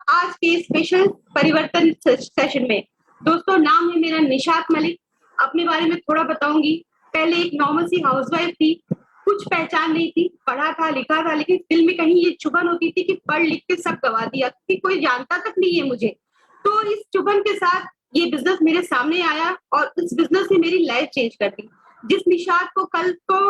आज के स्पेशल परिवर्तन सेशन में। दोस्तों, नाम है मेरा निशात मलिक। अपने बारे में थोड़ा बताऊंगी। पहले एक नॉर्मल सी हाउसवाइफ थी, कुछ पहचान नहीं थी, पढ़ा था लिखा था, लेकिन दिल में कहीं ये चुभन होती थी कि पढ़ लिख के सब गवा दिया, कि कोई जानता तक नहीं है मुझे। तो इस चुभन के साथ ये बिजनेस मेरे सामने आया और इस बिजनेस ने मेरी लाइफ चेंज कर दी। जिस निशात को कल को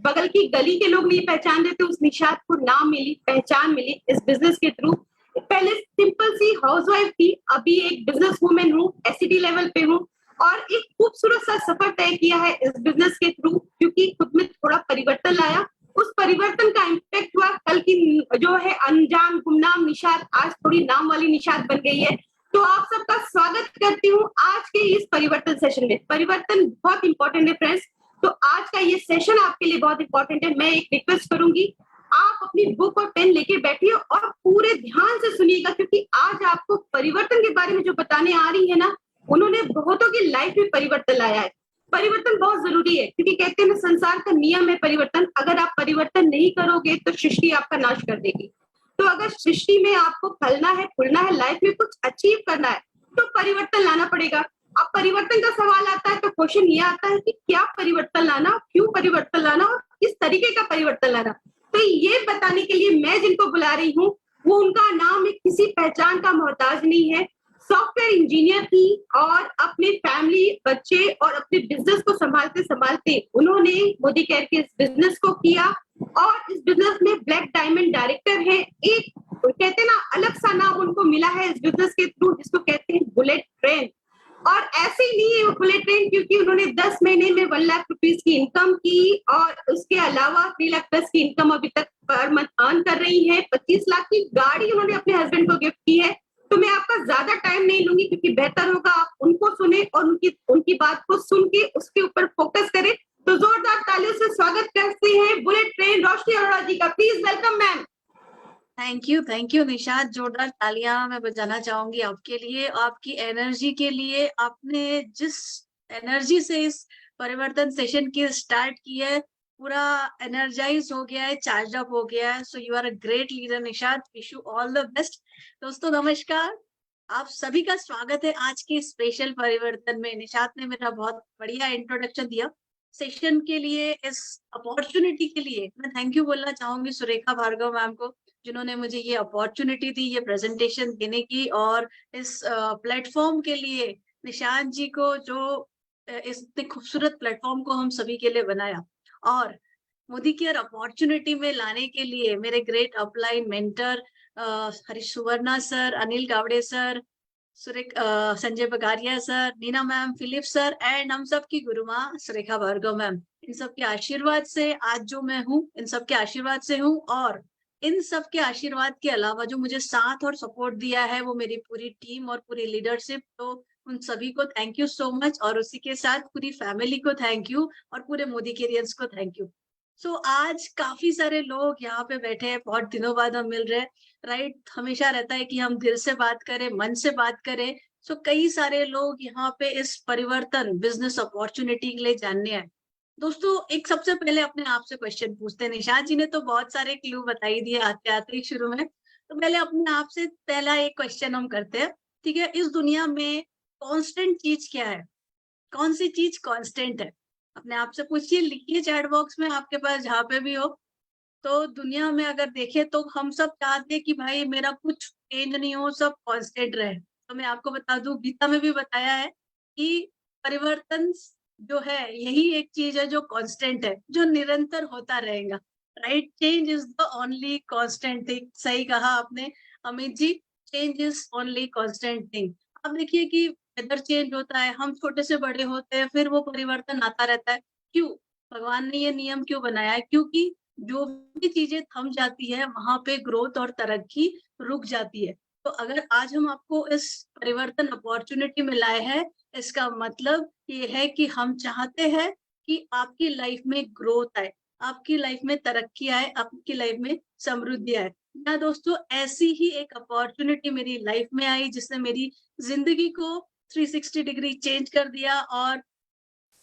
बगल की गली के लोग नहीं पहचान रहे थे, उस निशात को नाम मिली, पहचान मिली इस बिजनेस के थ्रू। पहले सिंपल सी हाउसवाइफ थी, अभी एक बिजनेस वूमेन हूँ, एसईडी लेवल पे हूँ और एक खूबसूरत सा सफर तय किया है इस बिजनेस के थ्रू, क्योंकि खुद में थोड़ा परिवर्तन लाया। उस परिवर्तन का इम्पैक्ट हुआ, कल की जो है अनजान गुमनाम निशात आज थोड़ी नाम वाली निशात बन गई है। तो आप सबका स्वागत करती हूँ आज के इस परिवर्तन सेशन में। परिवर्तन बहुत इंपॉर्टेंट है फ्रेंड्स, तो आज का ये सेशन आपके लिए बहुत इंपॉर्टेंट है। मैं एक रिक्वेस्ट करूंगी, आप अपनी बुक और पेन लेके बैठिए और पूरे ध्यान से सुनिएगा, क्योंकि आज आपको परिवर्तन के बारे में जो बताने आ रही है ना, उन्होंने बहुतों की लाइफ में परिवर्तन लाया है। परिवर्तन बहुत जरूरी है, क्योंकि कहते हैं ना, संसार का नियम है परिवर्तन। अगर आप परिवर्तन नहीं करोगे तो सृष्टि आपका नाश कर देगी। तो अगर सृष्टि में आपको फलना है, फूलना है, लाइफ में कुछ अचीव करना है, तो परिवर्तन लाना पड़ेगा। अब परिवर्तन का सवाल आता है तो क्वेश्चन ये आता है कि क्या परिवर्तन लाना, क्यों परिवर्तन लाना और किस तरीके का परिवर्तन लाना। तो ये बताने के लिए मैं जिनको बुला रही हूँ, वो उनका नाम एक किसी पहचान का मोहताज नहीं है। सॉफ्टवेयर इंजीनियर थी और अपने फैमिली, बच्चे और अपने बिजनेस को संभालते संभालते उन्होंने मोदी केयर के इस बिजनेस को किया और इस बिजनेस में ब्लैक डायमंड डायरेक्टर है। एक कहते हैं ना, अलग सा नाम उनको मिला है इस बिजनेस के थ्रू, जिसको कहते हैं बुलेट ट्रेन। और ऐसे ही नहीं है वो बुलेट ट्रेन, क्योंकि उन्होंने 10 महीने में 1 लाख रुपीज की इनकम की और उसके अलावा 3 लाख+ की इनकम अभी तक पर मंथ अर्न कर रही है। 25 लाख की गाड़ी उन्होंने अपने हस्बैंड को गिफ्ट की है। तो मैं आपका ज्यादा टाइम नहीं लूंगी, क्योंकि बेहतर होगा आप उनको सुने और उनकी बात को सुन के उसके ऊपर फोकस करें। तो जोरदार तालियों से स्वागत करते हैं बुलेट ट्रेन रोशनी अरोड़ा जी का। Please welcome ma'am. Thank you Nishat. जोरदार तालियां मैं बजाना चाहूंगी आपके लिए, आपकी एनर्जी के लिए। आपने जिस एनर्जी से इस परिवर्तन सेशन की स्टार्ट की है, पूरा एनर्जाइज हो गया है, चार्ज अप हो गया है। So you are a great leader Nishat, wish you all the best. दोस्तों नमस्कार, आप सभी का स्वागत है आज के स्पेशल परिवर्तन में। निशात ने मेरा बहुत बढ़िया इंट्रोडक्शन दिया सेशन के लिए। इस अपॉर्चुनिटी के लिए मैं थैंक यू बोलना चाहूंगी सुरेखा भार्गव मैम को, जिन्होंने मुझे ये अपॉर्चुनिटी दी ये प्रेजेंटेशन देने की, और इस प्लेटफॉर्म के लिए निशांत जी को, जो इस इतने खूबसूरत प्लेटफॉर्म को हम सभी के लिए बनाया, और मोदी केयर अपॉर्चुनिटी में लाने के लिए मेरे great upline mentor Harish Suvarna sir, Anil Gawde sir, Sanjay Bagaria sir, Neena ma'am, Philip sir and हम सब की गुरु माँ सुरेखा भार्गव मैम। इन सब के आशीर्वाद से आज जो मैं हूँ, इन सब के आशीर्वाद से हूँ। और इन सब के आशीर्वाद के अलावा जो मुझे साथ और सपोर्ट दिया है, वो मेरी पूरी टीम और पूरी लीडरशिप। तो उन सभी को थैंक यू सो मच, और उसी के साथ पूरी फैमिली को थैंक यू, और पूरे मोदी केरियर्स को थैंक यू। सो आज काफी सारे लोग यहाँ पे बैठे हैं, बहुत दिनों बाद हम मिल रहे हैं। राइट, हमेशा रहता है कि हम दिल से बात करें, मन से बात करें। सो कई सारे लोग यहाँ पे इस परिवर्तन बिजनेस अपॉर्चुनिटी के लिए जानने आए। दोस्तों एक सबसे पहले अपने आप से क्वेश्चन पूछते हैं। निशांत जी ने तो बहुत सारे क्लू बता ही दिए आते आते ही शुरू में, तो पहले अपने आप से पहला एक क्वेश्चन हम करते हैं। ठीक है, इस दुनिया में कांस्टेंट चीज क्या है? कौन सी चीज कांस्टेंट है? अपने आप से पूछिए, लिखिए चैट बॉक्स में, आपके पास जहाँ पे भी हो। तो दुनिया में अगर देखे तो हम सब चाहते हैं कि भाई मेरा कुछ चेंज नहीं हो, सब कांस्टेंट रहे। तो मैं आपको बता दूं, गीता में भी बताया है कि परिवर्तन जो है यही एक चीज है जो कांस्टेंट है, जो निरंतर होता रहेगा। Right, change is the only constant thing. सही कहा आपने Amit ji, change is only constant thing. अब देखिए कि वेदर चेंज होता है, हम छोटे से बड़े होते हैं, फिर वो परिवर्तन आता रहता है। क्यों? भगवान ने ये नियम क्यों बनाया है? क्योंकि जो भी चीजें थम जाती है, वहां पे ग्रोथ और तरक्की रुक जाती है। तो अगर आज हम आपको इस परिवर्तन अपॉर्चुनिटी में लाए हैं, इसका मतलब ये है कि हम चाहते हैं कि आपकी लाइफ में ग्रोथ आए, आपकी लाइफ में तरक्की आए, आपकी लाइफ में समृद्धि आए। ना दोस्तों, ऐसी ही एक अपॉर्चुनिटी मेरी लाइफ में आई, जिसने मेरी जिंदगी को 360 डिग्री चेंज कर दिया, और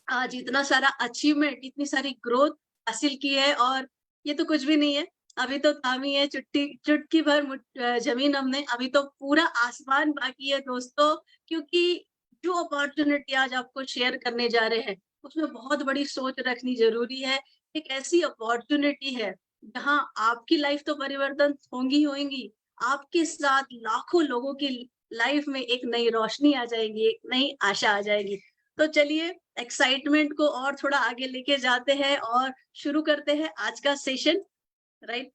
आज इतना सारा अचीवमेंट, इतनी सारी ग्रोथ हासिल की है। और ये तो कुछ भी नहीं है, अभी तो थामी है चुटकी भर जमीन हमने, अभी तो पूरा आसमान बाकी है दोस्तों, क्योंकि जो अपॉर्चुनिटी आज आपको शेयर करने जा रहे हैं, उसमें बहुत बड़ी सोच रखनी ज़रूरी है। एक ऐसी अपॉर्चुनिटी है, जहाँ आपकी लाइफ तो परिवर्तन होंगी, आपके साथ लाखों लोगों की लाइफ में एक नई रोशनी आ जाएगी, एक नई आशा आ जाएगी। तो चलिए एक्साइटमेंट को और थोड़ा आगे लेके जाते हैं और शुरू करते हैं आज का सेशन, राइट?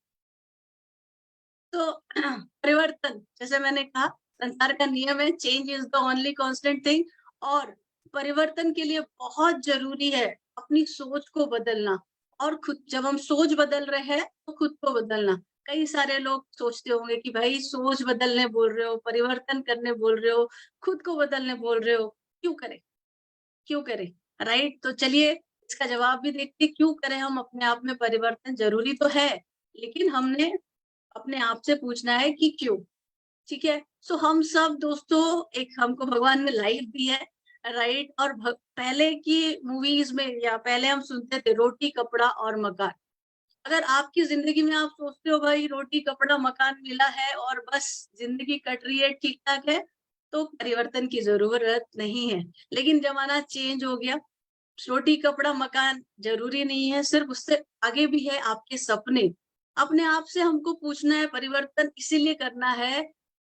तो परिवर्तन, जैसे मैंने कहा, संसार का नियम है, change is the only constant thing. और परिवर्तन के लिए बहुत जरूरी है अपनी सोच को बदलना। और खुद, जब हम सोच बदल रहे हैं तो खुद को बदलना। कई सारे लोग सोचते होंगे कि भाई सोच बदलने बोल रहे हो, परिवर्तन करने बोल रहे हो, खुद को बदलने बोल रहे हो, क्यों करें? क्यों करें? राइट? तो चलिए इसका जवाब भी देखते हैं, क्यों करें हम अपने आप में परिवर्तन? जरूरी तो है, लेकिन हमने अपने आप से पूछना है कि क्यों? ठीक है? सो हम सब दोस्तों, एक हमको भगवान ने लाइफ दी है, राइट? और पहले की मूवीज में या पहले हम सुनते थे रोटी, कपड़ा और मकान। अगर आपकी ज़िंदगी में आप सोचते हो भाई रोटी, कपड़ा, मकान मिला है और बस ज़िंदगी कट रही है, ठीक-ठाक है, तो परिवर्तन की ज़रूरत नहीं है। लेकिन ज़माना चेंज हो गया, रोटी, कपड़ा, मकान ज़रूरी नहीं है, सिर्फ़ उससे आगे भी है आपके सपने। अपने आप से हमको पूछना है, परिवर्तन इसीलिए करना है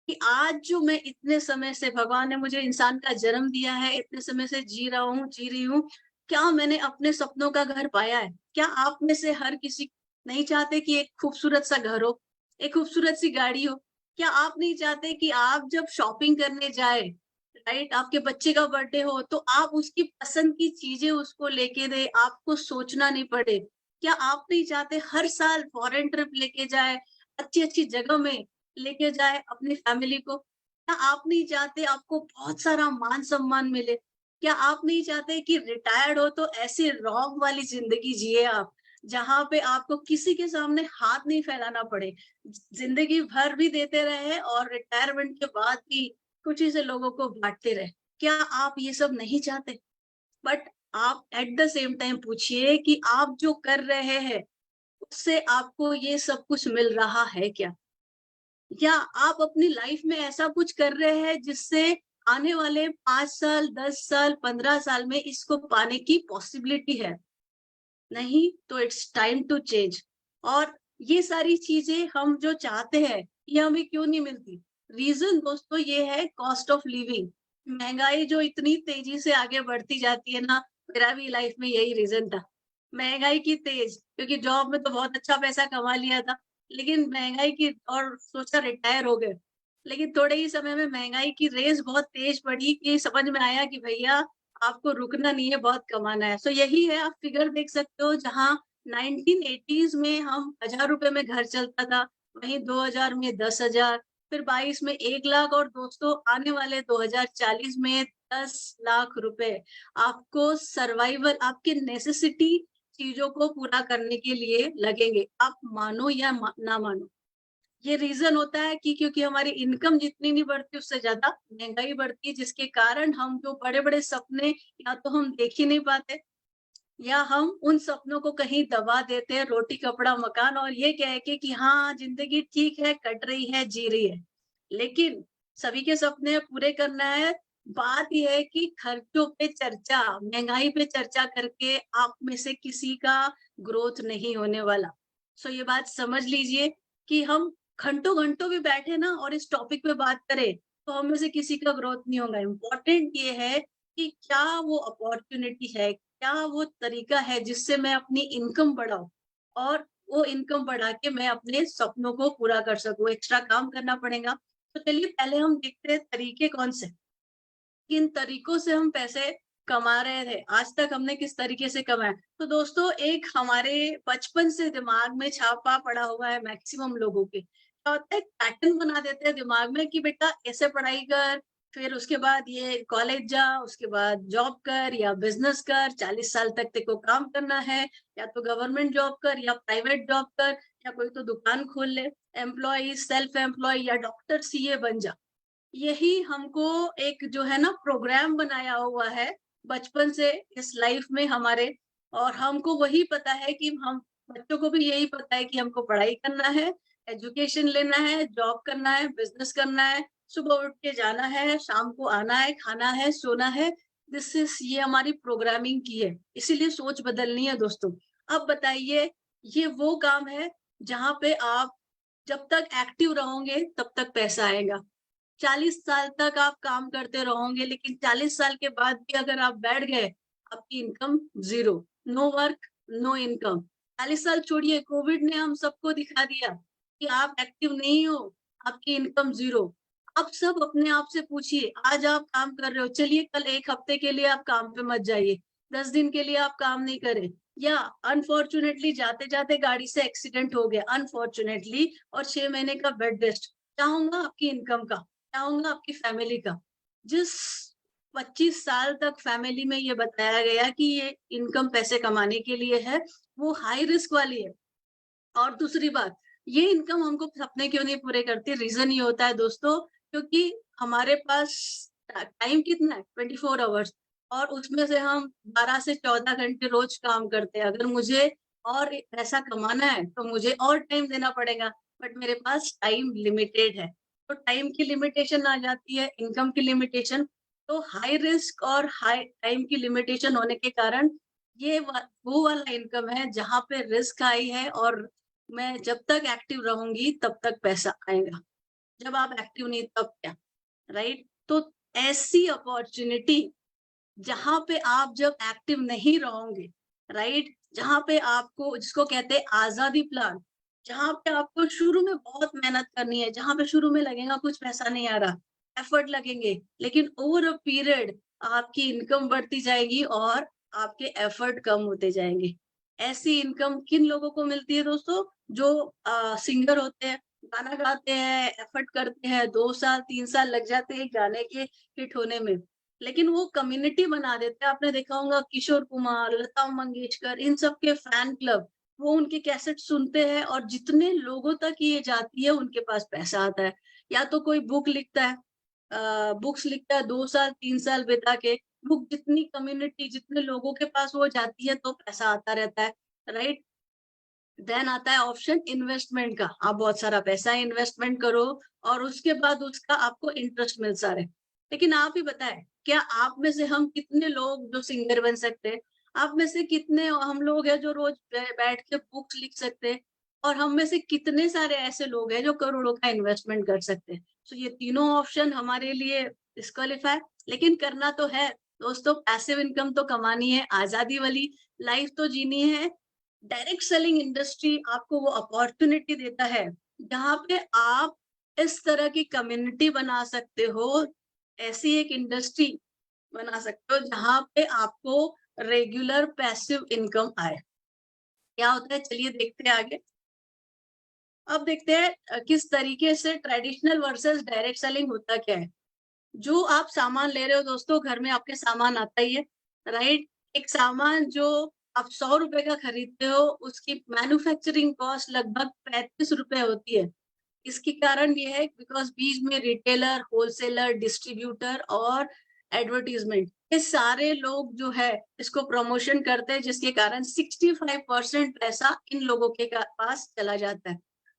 कि आज जो मैं इतने समय से, भगवान ने मुझे इंसान का जन्म दिया है, इतने समय से जी रहा हूँ, जी रही हूँ, क्या मैंने अपने सपनों का घर पाया है? क्या आप में से हर किसी नहीं चाहते कि एक खूबसूरत सा घर हो, एक खूबसूरत सी गाड़ी हो? क्या आप नहीं चाहते कि आप जब शॉपिंग करने जाएँ, राइट, आपके बच्चे का बर्थडे हो तो आप उसकी पसंद की चीजें उसको लेके दे, आपको सोचना नहीं पड़े? क्या आप नहीं चाहते हर साल फॉरेन ट्रिप लेके जाए, अच्छी अच्छी जगह में लेके जाए अपनी फैमिली को? क्या आप नहीं चाहते आपको बहुत सारा मान सम्मान मिले? क्या आप नहीं चाहते कि रिटायर्ड हो तो ऐसी रॉब वाली जिंदगी जिए आप, जहां पे आपको किसी के सामने हाथ नहीं फैलाना पड़े, जिंदगी भर भी देते रहे और रिटायरमेंट के बाद भी खुशी से लोगों को बाँटते रहे। क्या आप ये सब नहीं चाहते? बट आप एट द सेम टाइम पूछिए कि आप जो कर रहे हैं, उससे आपको ये सब कुछ मिल रहा है क्या? या आप अपनी लाइफ में ऐसा कुछ कर रहे हैं जिससे आने वाले 5 साल, 10 साल, 15 साल में इसको पाने की पॉसिबिलिटी है? नहीं, तो इट्स टाइम टू चेंज। और ये सारी चीजें हम जो चाहते हैं, ये हमें क्यों नहीं मिलती? रीजन दोस्तों ये है कॉस्ट ऑफ लिविंग। महंगाई जो इतनी तेजी से आगे बढ़ती जाती है ना, मेरा भी लाइफ में यही रीजन था। महंगाई की तेज, क्योंकि जॉब में तो बहुत अच्छा पैसा कमा लिया था, लेकिन महंगाई की, और सोचा रिटायर हो गए। लेकिन थोड़े ही समय में महंगाई की रेस बहुत तेज बढ़ी कि समझ में आया कि भैया आपको रुकना नहीं है, बहुत कमाना है। सो यही है, आप फिगर देख सकते हो, जहाँ 1980s में हम ₹1000 में घर चलता था, वहीं 2000 में 10,000, फिर 22 में 1 लाख, और दोस्तों आने वाले 2040 में 10 लाख रुपए आपको सर्वाइवल, आपके नेसेसिटी चीज़ों को पूरा करने के लिए लगेंगे। आप मानो या ना मानो। ये रीज़न होता है कि क्योंकि हमारी इनकम जितनी नहीं बढ़ती उससे ज़्यादा महँगाई बढ़ती है, जिसके कारण हम जो बड़े-बड़े सपने या तो हम देख ही नहीं पाते, या हम उन सपनों को कहीं दबा देते हैं, रोटी, कपड़ा, मकान, और ये कह के कि हाँ, ज़िंदगी ठीक है, कट रही है, जी रही है। लेकिन सभी के सपने पूरे करना है। बात ये है कि खर्चों पे चर्चा, महँगाई पे चर्चा करके आप में से किसी का ग्रोथ नहीं होने वाला। सो ये बात समझ लीजिए कि हम घंटों-घंटों भी बैठे ना और इस टॉपिक पे बात करें, तो हम में से किसी का ग्रोथ नहीं होगा। इम्पोर्टेंट ये है कि क्या वो अपॉर्च्युनिटी है, क्या वो तरीका है जिससे मैं अपनी इनकम बढ़ाऊँ, और वो इनकम बढ़ा के मैं अपने सपनों को पूरा कर सकूँ। एक्स्ट्रा काम करना पड़ेगा। तो चलिए पहले हम देखते हैं तरीके कौन से, किन तरीकों से हम पैसे कमा रहे थे, आज तक हमने किस तरीके से कमाया। तो दोस्तों एक हमारे बचपन से दिमाग में छापा पड़ा हुआ है मैक्सिमम लोगों के। क्या होता है, पैटर्न बना देते हैं दिमाग में कि बेटा ऐसे पढ़ाई कर, फिर उसके बाद ये कॉलेज जा, उसके बाद जॉब कर या बिज़नेस कर, 40 साल तक तेरे को काम करना है, या तो गवर्नमेंट जॉब कर या प्राइवेट जॉब कर, या कोई तो दुकान खोल ले, एम्प्लॉयी, सेल्फ एम्प्लॉयी या डॉक्टर, सीए बन जा। यही हमको एक जो है ना प्रोग्राम बनाया हुआ है बचपन से इस लाइफ में हमारे, और हमको वही पता है कि हम बच्चों को भी यही पता है कि हमको पढ़ाई करना है, एजुकेशन लेना है, जॉब करना है, बिजनेस करना है, सुबह उठ के जाना है, शाम को आना है, खाना है, सोना है। दिस इज ये हमारी प्रोग्रामिंग की है, इसीलिए सोच बदलनी है दोस्तों। अब बताइए, ये वो काम है जहाँ पे आप जब तक एक्टिव रहोगे तब तक पैसा आएगा। 40 साल तक आप काम करते रहोगे, लेकिन 40 साल के बाद भी अगर आप बैठ गए, आपकी income zero, no work, no income. 40 साल छोड़िए, कोविड ने हम सबको दिखा दिया कि आप एक्टिव नहीं हो, आपकी इनकम ज़ीरो। आप सब अपने आप से पूछिए, आज आप काम कर रहे हो, चलिए कल 1 हफ्ते के लिए आप काम पे मत जाइए, 10 दिन के लिए आप काम नहीं करें, या अनफॉर्च्यूनेटली जाते-जाते गाड़ी से एक्सीडेंट हो गया, अनफॉर्च्यूनेटली, और 6 महीने का बेड रेस्ट। क्या होगा आपकी इनकम का? क्या होगा आपकी फैमिली का? जिस 25 साल तक फैमिली में ये बताया गया कि ये इनकम पैसे कमाने के लिए है, वो हाई रिस्क वाली है। और दूसरी बात, ये इनकम हमको सपने क्यों नहीं पूरे करती? रीज़न ये होता है दोस्तों, क्योंकि हमारे पास टाइम कितना है? 24 आवर्स, और उसमें से हम 12 से 14 घंटे रोज़ काम करते हैं। अगर मुझे और पैसा कमाना है, तो मुझे और टाइम देना पड़ेगा, बट मेरे पास टाइम लिमिटेड है। तो टाइम की लिमिटेशन आ जाती है, इनकम की लिमिटेशन। तो हाई रिस्क और हाई टाइम की लिमिटेशन होने के कारण ये वो वाला इनकम है जहाँ पे रिस्क हाई है, और मैं जब तक एक्टिव रहूँगी तब तक पैसा आएगा। जब आप एक्टिव नहीं तब क्या, राइट? तो ऐसी अपॉर्च्युनिटी जहाँ पे आप जब एक्टिव नहीं रहोगे, राइट? जहाँ पे आपको, जिसको कहते हैं आज़ादी प्लान, जहाँ पे आपको शुरू में बहुत मेहनत करनी है, जहाँ पे शुरू में लगेगा कुछ पैसा नहीं आ रहा, एफर्ट लगेंगे, लेकिन ओवर अ पीरियड आपकी इनकम बढ़ती जाएगी और आपके एफर्ट कम होते जाएँगे। ऐसी इनकम किन लोगों को मिलती है दोस्तों? जो सिंगर होते हैं, गाना गाते हैं, एफर्ट करते हैं, 2 साल, 3 साल लग जाते हैं गाने के हिट होने में। लेकिन वो कम्युनिटी बना देते हैं। आपने देखा होगा किशोर कुमार, लता मंगेशकर, इन सब के फैन क्लब, वो उनके कैसेट सुनते हैं और जितने लोगों तक ये जाती है उनके पास पैसा आता है। या तो कोई बुक लिखता है, बुक्स लिखता है 2 साल 3 साल बिता के, बुक जितनी कम्युनिटी जितने लोगों के पास वो जाती है तो पैसा आता रहता है, राइट? देन आता है ऑप्शन इन्वेस्टमेंट का। आप बहुत सारा पैसा इन्वेस्टमेंट करो और उसके बाद उसका आपको इंटरेस्ट मिलता रहे। लेकिन आप ही बताएं, क्या आप में से हम कितने लोग जो सिंगर बन सकते हैं? आप में से कितने हम लोग हैं जो रोज बैठ के बुक्स लिख सकते हैं? और हम में से कितने सारे ऐसे लोग हैं जो करोड़ों का इन्वेस्टमेंट कर सकते हैं? तो ये तीनों ऑप्शन हमारे लिए डिस्क्वालीफाई, लेकिन करना तो है दोस्तों। पैसिव इनकम तो कमानी है, आजादी वाली लाइफ तो जीनी है। डायरेक्ट सेलिंग इंडस्ट्री आपको वो अपॉर्चुनिटी देता है जहाँ पे आप इस तरह की कम्युनिटी बना सकते हो, ऐसी एक इंडस्ट्री बना सकते हो जहाँ पे आपको रेगुलर पैसिव इनकम आए। क्या होता है, चलिए देखते हैं आगे। अब देखते हैं किस तरीके से ट्रेडिशनल वर्सेस डायरेक्ट सेलिंग होता क्या है। जो आप सामान ले रहे हो दोस्तों, घर में आपके सामान आता ही है, राइट? एक सामान जो आप 100 रुपए का खरीदते हो, उसकी मैन्युफैक्चरिंग कॉस्ट लगभग 35 रुपए होती है। इसके कारण ये है बिकॉज़ बीच में रिटेलर, होलसेलर, डिस्ट्रीब्यूटर और एडवर्टाइज़मेंट, ये सारे लोग जो है इसको प्रमोशन करते हैं, जिसके कारण 65% पैसा इन लोगों के पास चला जाता है।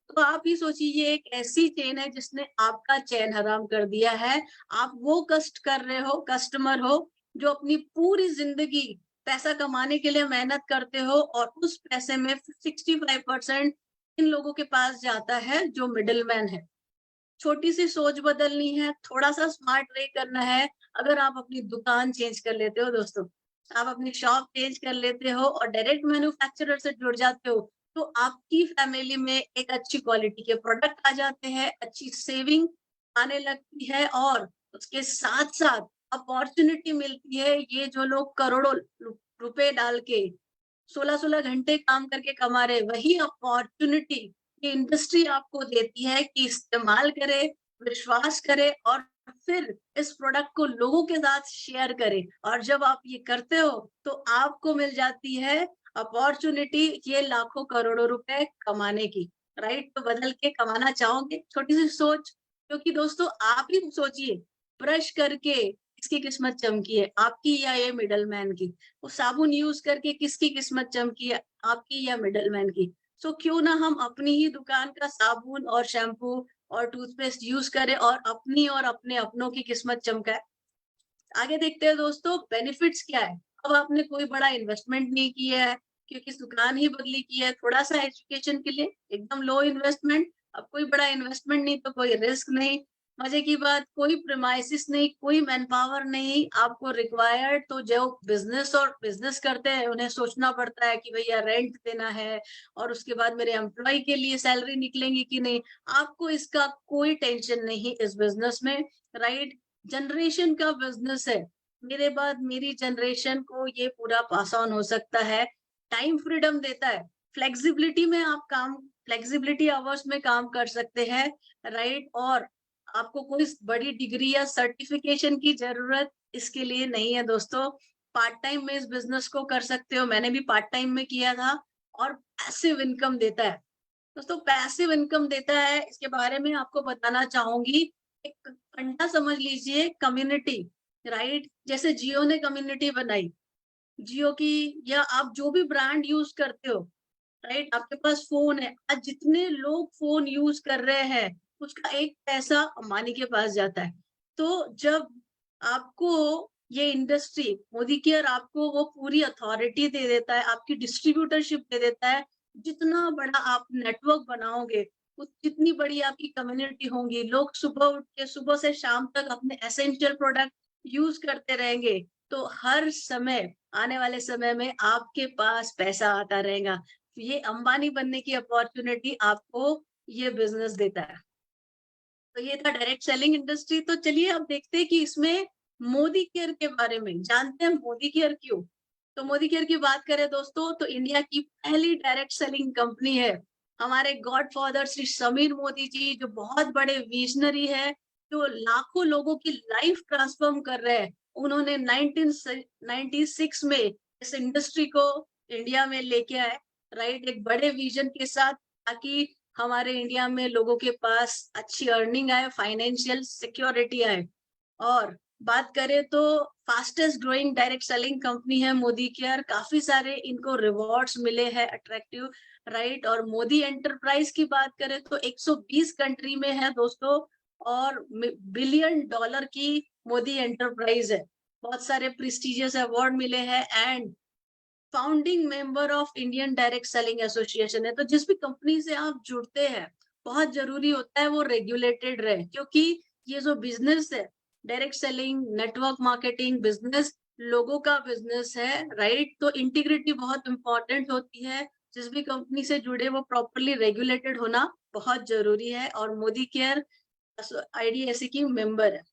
तो आप ही सोचिए, ये एक ऐसी चेन है जिसने आपका चैन हराम कर दिया है। आप वो कष्ट कर रहे हो, कस्टमर हो, जो अपनी पूरी ज़िंदगी पैसा कमाने के लिए मेहनत करते हो और उस पैसे में 65% इन लोगों के पास जाता है जो मिडलमैन है। छोटी-सी सोच बदलनी है, थोड़ा-सा स्मार्ट वे करना है। अगर आप अपनी दुकान चेंज कर लेते हो दोस्तों, आप अपनी शॉप चेंज कर लेते हो और डायरेक्ट मैन्युफैक्चरर से जुड़ जाते हो, तो आपकी फैमिली में एक अच्छी क्वालिटी के प्रोडक्ट आ जाते हैं, अच्छी सेविंग आने लगती है और उसके साथ-साथ अपॉर्च्युनिटी मिलती है। ये जो लोग करोड़ों रुपए डाल के 16-16 घंटे काम करके कमा रहे, वही अपॉर्च्युनिटी ये इंडस्ट्री आपको देती है कि इस्तेमाल करे, विश्वास करे और फिर इस प्रोडक्ट को लोगों के साथ शेयर करे। और जब आप ये करते हो, तो आपको मिल जाती है अपॉर्च्युनिटी ये लाखों करोड़ों रुपए कमाने की, राइट? तो बदल के कमाना चाहोगे? छोटी-सी सोच, क्योंकि दोस्तों आप ही सोचिए, ब्रश करके किसकी किस्मत चमकी है, आपकी या ये मिडलमैन की? वो साबुन यूज करके किसकी किस्मत चमकी है, आपकी या मिडलमैन की? सो क्यों ना हम अपनी ही दुकान का साबुन और शैम्पू और टूथपेस्ट यूज करें और अपनी और अपने अपनों की किस्मत चमकाए। आगे देखते हैं दोस्तों, बेनिफिट्स क्या है। अब आपने कोई बड़ा इन्वेस्टमेंट नहीं किया है, क्योंकि दुकान ही बदली की है, थोड़ा सा एजुकेशन के लिए एकदम लो इन्वेस्टमेंट। अब कोई बड़ा इन्वेस्टमेंट नहीं तो कोई रिस्क नहीं। मजे की बात, कोई प्रीमाइसिस नहीं, कोई मैन पावर नहीं आपको रिक्वायर्ड। तो जो बिजनेस और बिजनेस करते हैं उन्हें सोचना पड़ता है कि भैया रेंट देना है और उसके बाद मेरे एम्प्लॉय के लिए सैलरी निकलेंगी कि नहीं। आपको इसका कोई टेंशन नहीं इस बिजनेस में, राइट। जनरेशन का बिजनेस है, मेरे बाद मेरी जनरेशन को ये पूरा पास ऑन हो सकता है। टाइम फ्रीडम देता है, फ्लेक्सिबिलिटी में आप काम, फ्लेक्सिबिलिटी आवर्स में काम कर सकते हैं, राइट। और आपको कोई बड़ी डिग्री या सर्टिफिकेशन की जरूरत इसके लिए नहीं है दोस्तों। पार्ट टाइम में इस बिजनेस को कर सकते हो, मैंने भी पार्ट टाइम में किया था। और पैसिव इनकम देता है दोस्तों, पैसिव इनकम देता है। इसके बारे में आपको बताना चाहूंगी। एक फंडा समझ लीजिए, कम्युनिटी, राइट। जैसे जियो ने कम्युनिटी बनाई, जियो की, या आप जो भी ब्रांड यूज करते हो, राइट। आपके पास फोन है, आज जितने लोग फोन यूज कर रहे हैं उसका एक पैसा अंबानी के पास जाता है। तो जब आपको ये इंडस्ट्री, मोदी केयर आपको वो पूरी अथॉरिटी दे देता है, आपकी डिस्ट्रीब्यूटरशिप दे देता है। जितना बड़ा आप नेटवर्क बनाओगे जितनी बड़ी आपकी कम्युनिटी होंगी, लोग सुबह उठ के सुबह से शाम तक अपने एसेंशियल प्रोडक्ट यूज करते रहेंगे, तो हर समय, आने वाले समय में आपके पास पैसा आता रहेगा। ये अंबानी बनने की अपॉर्चुनिटी आपको ये बिजनेस देता है। तो ये था डायरेक्ट सेलिंग इंडस्ट्री। तो चलिए अब देखते हैं कि इसमें मोदी केयर के बारे में जानते हैं। मोदी केयर क्यों? तो मोदी केयर की बात करें दोस्तों, तो इंडिया की पहली डायरेक्ट सेलिंग कंपनी है। हमारे गॉडफादर श्री समीर मोदी जी, जो बहुत बड़े विजनरी है, जो लाखों लोगों की लाइफ ट्रांसफॉर्म कर रहे हैं। उन्होंने 1996 में इस इंडस्ट्री को इंडिया में लेके आए, राइट, एक बड़े विजन के साथ, ताकि हमारे इंडिया में लोगों के पास अच्छी अर्निंग आए, फाइनेंशियल सिक्योरिटी आए। और बात करें तो fastest growing direct selling company है मोदी केयर। काफी सारे इनको रिवॉर्ड्स मिले हैं अट्रैक्टिव, राइट। और मोदी एंटरप्राइज की बात करें तो 120 कंट्री में है दोस्तों, और बिलियन डॉलर की मोदी एंटरप्राइज है। बहुत सारे प्रेस्टिजियस अवार्ड मिले हैं and founding member of Indian direct selling association है। तो जिस भी कंपनी से आप जुड़ते हैं, बहुत जरूरी होता है वो रेगुलेटेड रहे, क्योंकि ये जो बिजनेस है, direct selling, network marketing business, लोगों का बिजनेस है, राइट। तो इंटीग्रिटी बहुत इंपॉर्टेंट होती है। जिस भी कंपनी से जुड़े वो प्रॉपरली रेगुलेटेड होना बहुत जरूरी है, और मोदी केयर आईडीएससी की मेंबर है।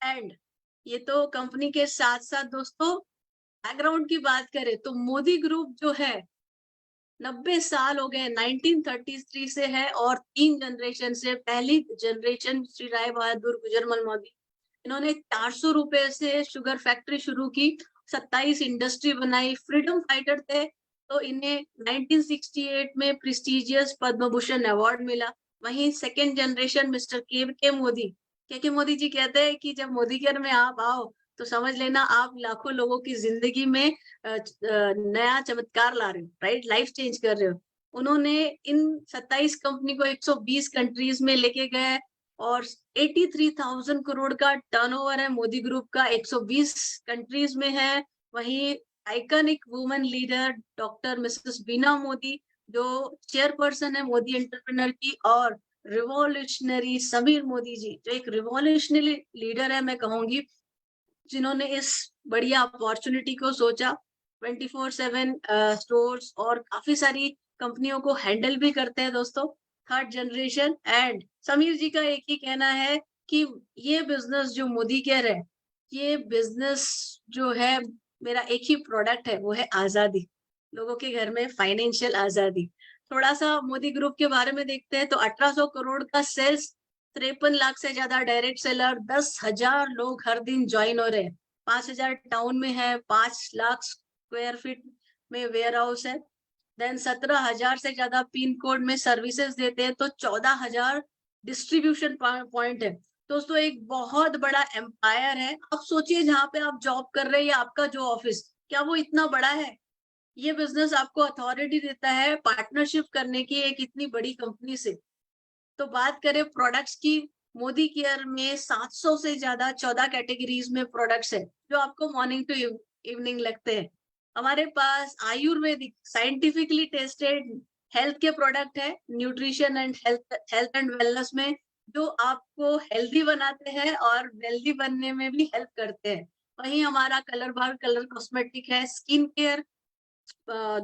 एंड ये तो कंपनी के साथ साथ दोस्तों, बैकग्राउंड की बात करें तो मोदी ग्रुप जो है 90 साल हो गए, 1933 से है, और 3 जनरेशन से। पहली जनरेशन श्री राय बहादुर गुजरमल मोदी, इन्होंने 400 रुपए से शुगर फैक्ट्री शुरू की, 27 इंडस्ट्री बनाई, फ्रीडम फाइटर थे। तो इन्हें 1968 में प्रेस्टिजियस पद्म भूषण अवार्ड मिला। वहीं सेकेंड जनरेशन मिस्टर के मोदी, के मोदी जी कहते हैं कि जब मोदी केयर में आप आओ तो समझ लेना आप लाखों लोगों की जिंदगी में नया चमत्कार ला रहे हो, राइट, लाइफ चेंज कर रहे हो। उन्होंने इन 27 कंपनी को 120 कंट्रीज में लेके गए, और 83,000 करोड़ का टर्नओवर है मोदी ग्रुप का, 120 कंट्रीज में है। वहीं iconic women leader doctor Mrs Bina Modi, जो चेयरपर्सन है मोदी एंटरप्रेन्योर की, और रिवॉल्यूशनरी समीर मोदी जी, जो एक रिवॉल्यूशनरी लीडर है मैं कहूंगी, जिन्होंने इस बढ़िया अपॉर्चुनिटी को सोचा। 24/7 स्टोर्स और काफी सारी कंपनियों को हैंडल भी करते हैं दोस्तों, थर्ड जनरेशन। एंड समीर जी का एक ही कहना है कि ये बिजनेस जो मोदी केयर है, ये बिजनेस जो है, मेरा एक ही प्रोडक्ट है, वो है आजादी, लोगों के घर में फाइनेंशियल आजादी। थोड़ा सा मोदी ग्रुप के बारे में देखते हैं तो 1800 करोड़ का सेल्स, 53 लाख से ज्यादा डायरेक्ट सेलर, 10,000 लोग हर दिन ज्वाइन हो रहे हैं, 5,000 टाउन में है, 5 लाख स्क्वायर फीट में वेयर हाउस है। देन 17,000 से ज्यादा पिन कोड में सर्विसेज देते हैं, तो 14,000 डिस्ट्रीब्यूशन पॉइंट है। दोस्तों एक बहुत बड़ा एम्पायर है। आप सोचिए जहाँ पे आप जॉब कर रहे हैं या आपका जो ऑफिस, क्या वो इतना बड़ा है? ये बिजनेस आपको अथॉरिटी देता है पार्टनरशिप करने की एक इतनी बड़ी कंपनी से। तो बात करें प्रोडक्ट्स की, मोदी केयर में 700 से ज्यादा 14 कैटेगरीज में प्रोडक्ट्स है जो आपको मॉर्निंग टू इवनिंग लगते हैं। हमारे पास आयुर्वेदिक साइंटिफिकली टेस्टेड हेल्थ के प्रोडक्ट है, nutrition and health and wellness में, जो आपको हेल्दी बनाते हैं और वेल्दी बनने में भी हेल्प करते हैं। वहीं हमारा कलर बार कलर कॉस्मेटिक है, स्किन केयर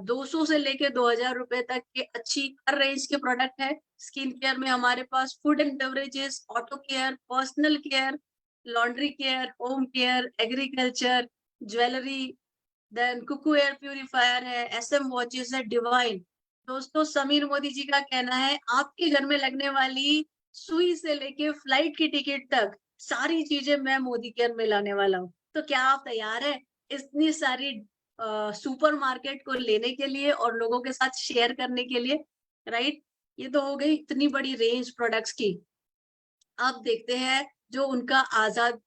200 से लेके 2000 रुपए तक के अच्छी हर रेंज के प्रोडक्ट है। स्किन केयर में हमारे पास food and beverages, auto care, personal care, laundry care, home care, agriculture, jewellery, then Cuckoo air purifier है, एसएम वॉचेस है, डिवाइन। दोस्तों समीर मोदी जी का कहना है आपके घर में लगने वाली सुई से लेके फ्लाइट की टिकट तक सारी चीजें मैं मोदी केयर में लाने वाला हूँ। तो क्या आप तैयार है इतनी सारी सुपरमार्केट को लेने के लिए और लोगों के साथ शेयर करने के लिए, राइट? ये तो हो गई इतनी बड़ी रेंज प्रोडक्ट्स की। अब देखते हैं जो उनका आजाद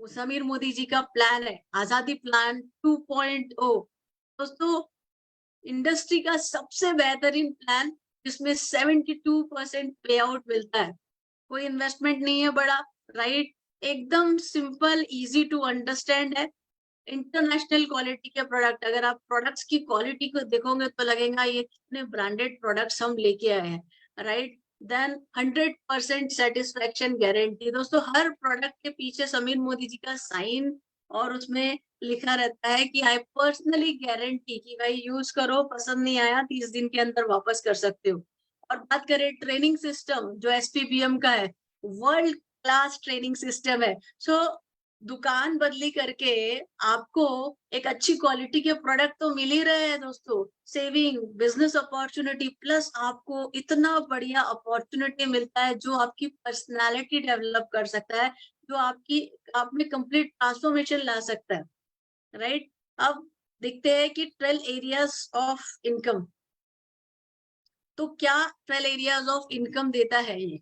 समीर मोदी जी का प्लान है, आजादी प्लान 2.0। दोस्तों इंडस्ट्री का सबसे बेहतरीन प्लान जिसमें 72% पे आउट मिलता है। कोई इन्वेस्टमेंट नहीं है बड़ा, राइट? एकदम सिंपल, इजी टू अंडरस्टैंड है। इंटरनेशनल क्वालिटी के प्रोडक्ट, अगर आप प्रोडक्ट्स की क्वालिटी को देखोगे तो लगेगा ये कितने ब्रांडेड प्रोडक्ट्स हम लेके आए हैं, राइट? Then 100% satisfaction guarantee. दोस्तों हर प्रोडक्ट के पीछे समीर मोदी जी का साइन और उसमें लिखा रहता है कि आई पर्सनली गारंटी कि भाई यूज करो, पसंद नहीं आया 30 दिन के अंदर वापस कर सकते हो। और बात करें ट्रेनिंग सिस्टम जो एसपीबीएम का है, वर्ल्ड क्लास ट्रेनिंग सिस्टम है। सो दुकान बदली करके आपको एक अच्छी क्वालिटी के प्रोडक्ट तो मिल ही रहे हैं दोस्तों। सेविंग, बिजनेस अपॉर्चुनिटी, प्लस आपको इतना बढ़िया अपॉर्चुनिटी मिलता है जो आपकी पर्सनालिटी डेवलप कर सकता है, जो आपकी आप में कंप्लीट ट्रांसफॉर्मेशन ला सकता है, राइट? अब देखते हैं कि 12 एरियाज ऑफ इनकम। तो क्या 12 एरियाज ऑफ इनकम देता है ये?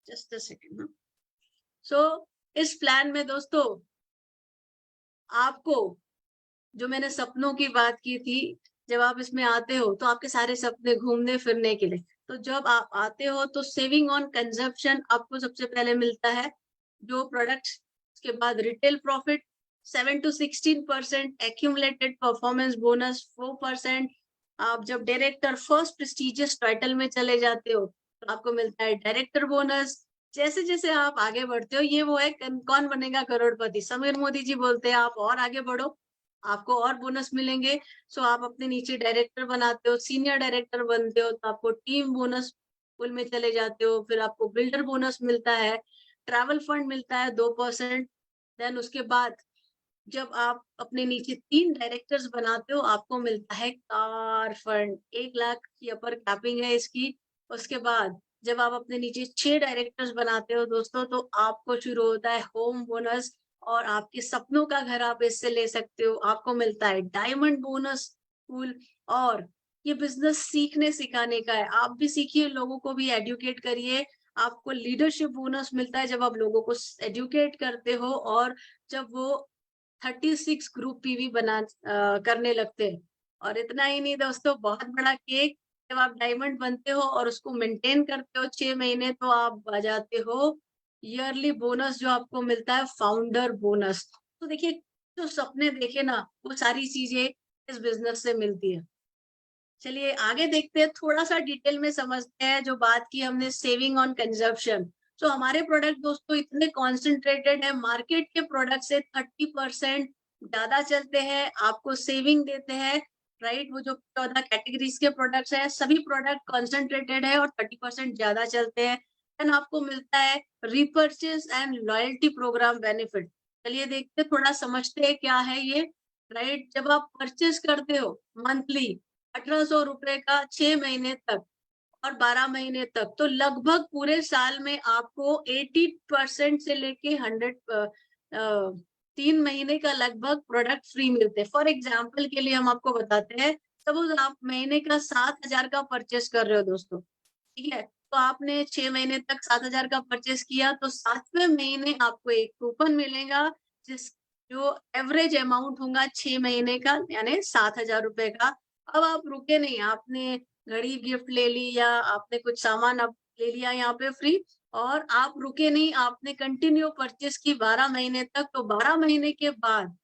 Just a second. सो इस प्लान में दोस्तों आपको जो मैंने सपनों की बात की थी, जब आप इसमें आते हो तो आपके सारे सपने घूमने फिरने के लिए। तो जब आप आते हो तो सेविंग ऑन कंजप्शन आपको सबसे पहले मिलता है, जो प्रोडक्ट्स, उसके बाद retail profit 7 to 16%, accumulated performance bonus 4%। आप जब डायरेक्टर फर्स्ट प्रेस्टिजियस टाइटल में चले जाते हो तो आपको मिलता है डायरेक्टर बोनस। जैसे जैसे आप आगे बढ़ते हो, ये वो है कौन बनेगा करोड़पति, समीर मोदी जी बोलते हैं आप और आगे बढ़ो, आपको और बोनस मिलेंगे। सो आप अपने नीचे डायरेक्टर बनाते हो, सीनियर डायरेक्टर बनते हो तो आपको टीम बोनस पुल में चले जाते हो, फिर आपको बिल्डर बोनस मिलता है, ट्रैवल फंड मिलता है 2%। देन उसके बाद जब आप अपने नीचे 3 डायरेक्टर्स बनाते हो आपको मिलता है कार फंड, 1 लाख की अपर कैपिंग है इसकी। उसके बाद जब आप अपने नीचे 6 डायरेक्टर्स बनाते हो दोस्तों तो आपको शुरू होता है होम बोनस, और आपके सपनों का घर आप इससे ले सकते हो। आपको मिलता है डायमंड बोनस पूल। और ये बिजनेस सीखने सिखाने का है, आप भी सीखिए, लोगों को भी एडुकेट करिए। आपको लीडरशिप बोनस मिलता है जब आप लोगों को एडुकेट करते हो और जब वो 36 ग्रुप पीवी करने लगते हैं। और इतना ही नहीं दोस्तों, बहुत बड़ा केक, जब आप डायमंड बनते हो और उसको मेंटेन करते हो 6 महीने तो आप आ जाते हो ईयरली बोनस जो आपको मिलता है फाउंडर बोनस। तो देखिए जो सपने देखे ना वो सारी चीजें इस बिजनेस से मिलती है। चलिए आगे देखते हैं, थोड़ा सा डिटेल में समझते हैं। जो बात की हमने सेविंग ऑन कंजप्शन, तो हमारे प्रोडक्ट दोस्तों इतने कॉन्सेंट्रेटेड है, मार्केट के प्रोडक्ट से 30% ज्यादा चलते हैं, आपको सेविंग देते हैं, राइट? वो जो 14 कैटेगरीज के प्रोडक्ट्स है सभी प्रोडक्ट कॉन्सेंट्रेटेड है और 30% ज्यादा चलते हैं। देन आपको मिलता है repurchase and loyalty programme benefit. चलिए देखते हैं, थोड़ा समझते हैं क्या है ये, राइट? जब आप परचेस करते हो मंथली 1800 रुपए का 6 महीने तक और 12 महीने तक, तो लगभग पूरे साल में आपको 80% से लेके 3 महीने का लगभग प्रोडक्ट फ्री मिलते हैं। फॉर एग्जाम्पल के लिए हम आपको बताते हैं, सपोज आप महीने का 7000 का परचेस कर रहे हो दोस्तों, ठीक है? तो आपने 6 महीने तक 7,000 का परचेस किया तो 7वें महीने आपको एक कूपन मिलेगा जिस जो एवरेज अमाउंट होगा 6 महीने का यानी 7,000 रुपए का। अब आप रुके नहीं, आपने घड़ी गिफ्ट ले ली या आपने कुछ सामान आप ले लिया यहाँ पे फ्री और आप रुके नहीं, आपने कंटिन्यू परचेस की 12 महीने तक, तो 12 महीने के बाद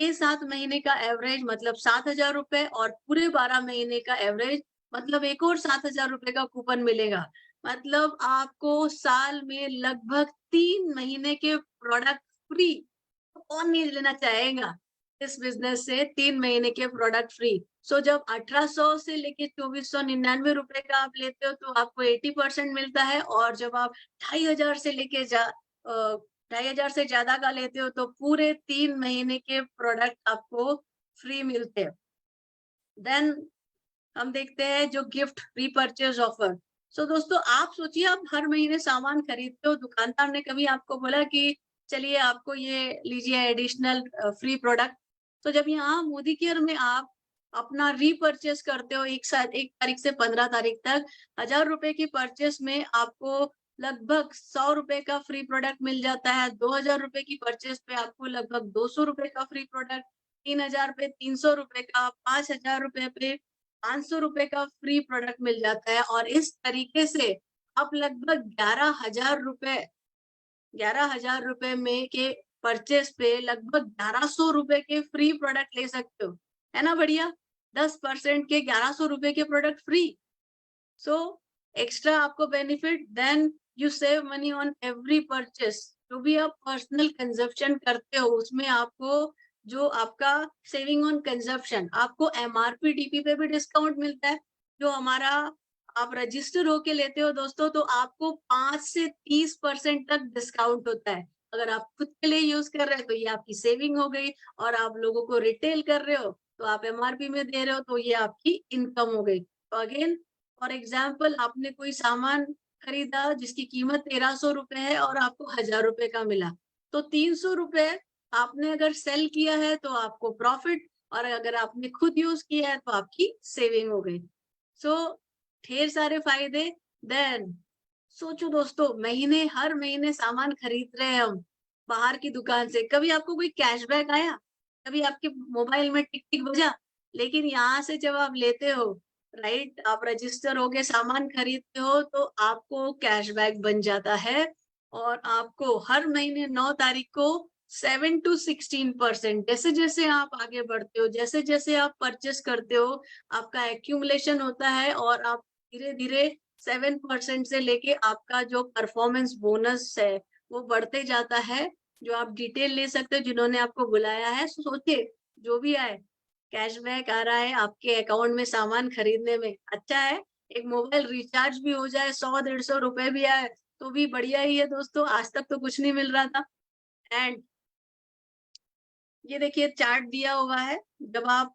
ये 7 महीने का एवरेज मतलब 7,000 रुपए और पूरे 12 महीने का एवरेज मतलब एक और 7,000 रुपए का कूपन मिलेगा। मतलब आपको साल में लगभग 3 महीने के प्रोडक्ट फ्री। तो कौन नहीं लेना चाहेगा इस बिज़नेस से 3 महीने के प्रोडक्ट फ्री। सो जब 1800 से लेके 2499 रुपए का आप लेते हो तो आपको 80% मिलता है और जब आप 2500 से लेके 2500 से ज़्यादा का लेते हो तो पूरे 3 महीने के प्रोडक्ट आपको फ्री मिलते हैं। देन हम देखते हैं जो गिफ्ट रीपर्चेज ऑफर। सो दोस्तों आप सोचिए आप हर महीने सामान खरीदते हो, दुकानदार ने कभी आपको बोला कि चलिए आपको ये लीजिए एडिशनल फ्री प्रोडक्ट। तो जब यहाँ मोदी केयर में आप अपना रीपर्चेज करते हो एक साथ 1 तारीख से 15 तारीख तक 1000 रुपए की परचेस में आपको लगभग 100 रुपए का फ्री प्रोडक्ट मिल जाता है। 2000 रुपए की परचेस पे आपको लगभग 200 रुपए का फ्री प्रोडक्ट, 3000 पे 300 रुपए का, 5000 रुपए पे 500 रुपए का फ्री प्रोडक्ट मिल जाता है और इस तरीके से आप लगभग 11,000 रुपए में के परचेस पे लगभग 1100 रुपए के फ्री प्रोडक्ट ले सकते हो। है ना बढ़िया? 10% के 1100 रुपए के प्रोडक्ट फ्री। सो एक्स्ट्रा आपको benefit then you save money on every purchase. जो भी आप पर्सनल कंजप्शन करते हो उसमें आपको जो आपका सेविंग ऑन कंजप्शन आपको एमआरपी डीपी पे भी डिस्काउंट मिलता है। जो हमारा आप रजिस्टर होके लेते हो दोस्तों तो आपको 5 से 30% तक डिस्काउंट होता है। अगर आप खुद के लिए यूज कर रहे हो तो ये आपकी सेविंग हो गई और आप लोगों को रिटेल कर रहे हो तो आप एमआरपी में दे रहे हो तो ये आपकी इनकम हो गई। तो अगेन फॉर एग्जाम्पल आपने कोई सामान खरीदा जिसकी कीमत 1300 रुपए है और आपको 1000 रुपए का मिला तो 300 रुपए आपने अगर सेल किया है तो आपको प्रॉफिट और अगर आपने खुद यूज किया है तो आपकी सेविंग हो गई। सो ढेर सारे फायदे। देन सोचो दोस्तों हर महीने सामान खरीद रहे हैं हम बाहर की दुकान से, कभी आपको कोई कैशबैक आया? कभी आपके मोबाइल में टिक टिक बजा? लेकिन यहाँ से जब आप लेते हो राइट, आप रजिस्टर होके सामान खरीदते हो तो आपको कैशबैक बन जाता है और आपको हर महीने 9 तारीख को 7 to 16% जैसे जैसे आप आगे बढ़ते हो, जैसे जैसे आप परचेस करते हो आपका एक्यूमुलेशन होता है और आप धीरे धीरे 7% से लेके आपका जो परफॉर्मेंस बोनस है वो बढ़ते जाता है। जो आप डिटेल ले सकते हो जिन्होंने आपको बुलाया है। सोचिए जो भी आए कैशबैक आ रहा है आपके अकाउंट में सामान खरीदने में, अच्छा है। एक मोबाइल रिचार्ज भी हो जाए 100-150 रुपए भी आए तो भी बढ़िया ही है दोस्तों। आज तक तो कुछ नहीं मिल रहा था। एंड ये देखिए चार्ट दिया हुआ है। जब आप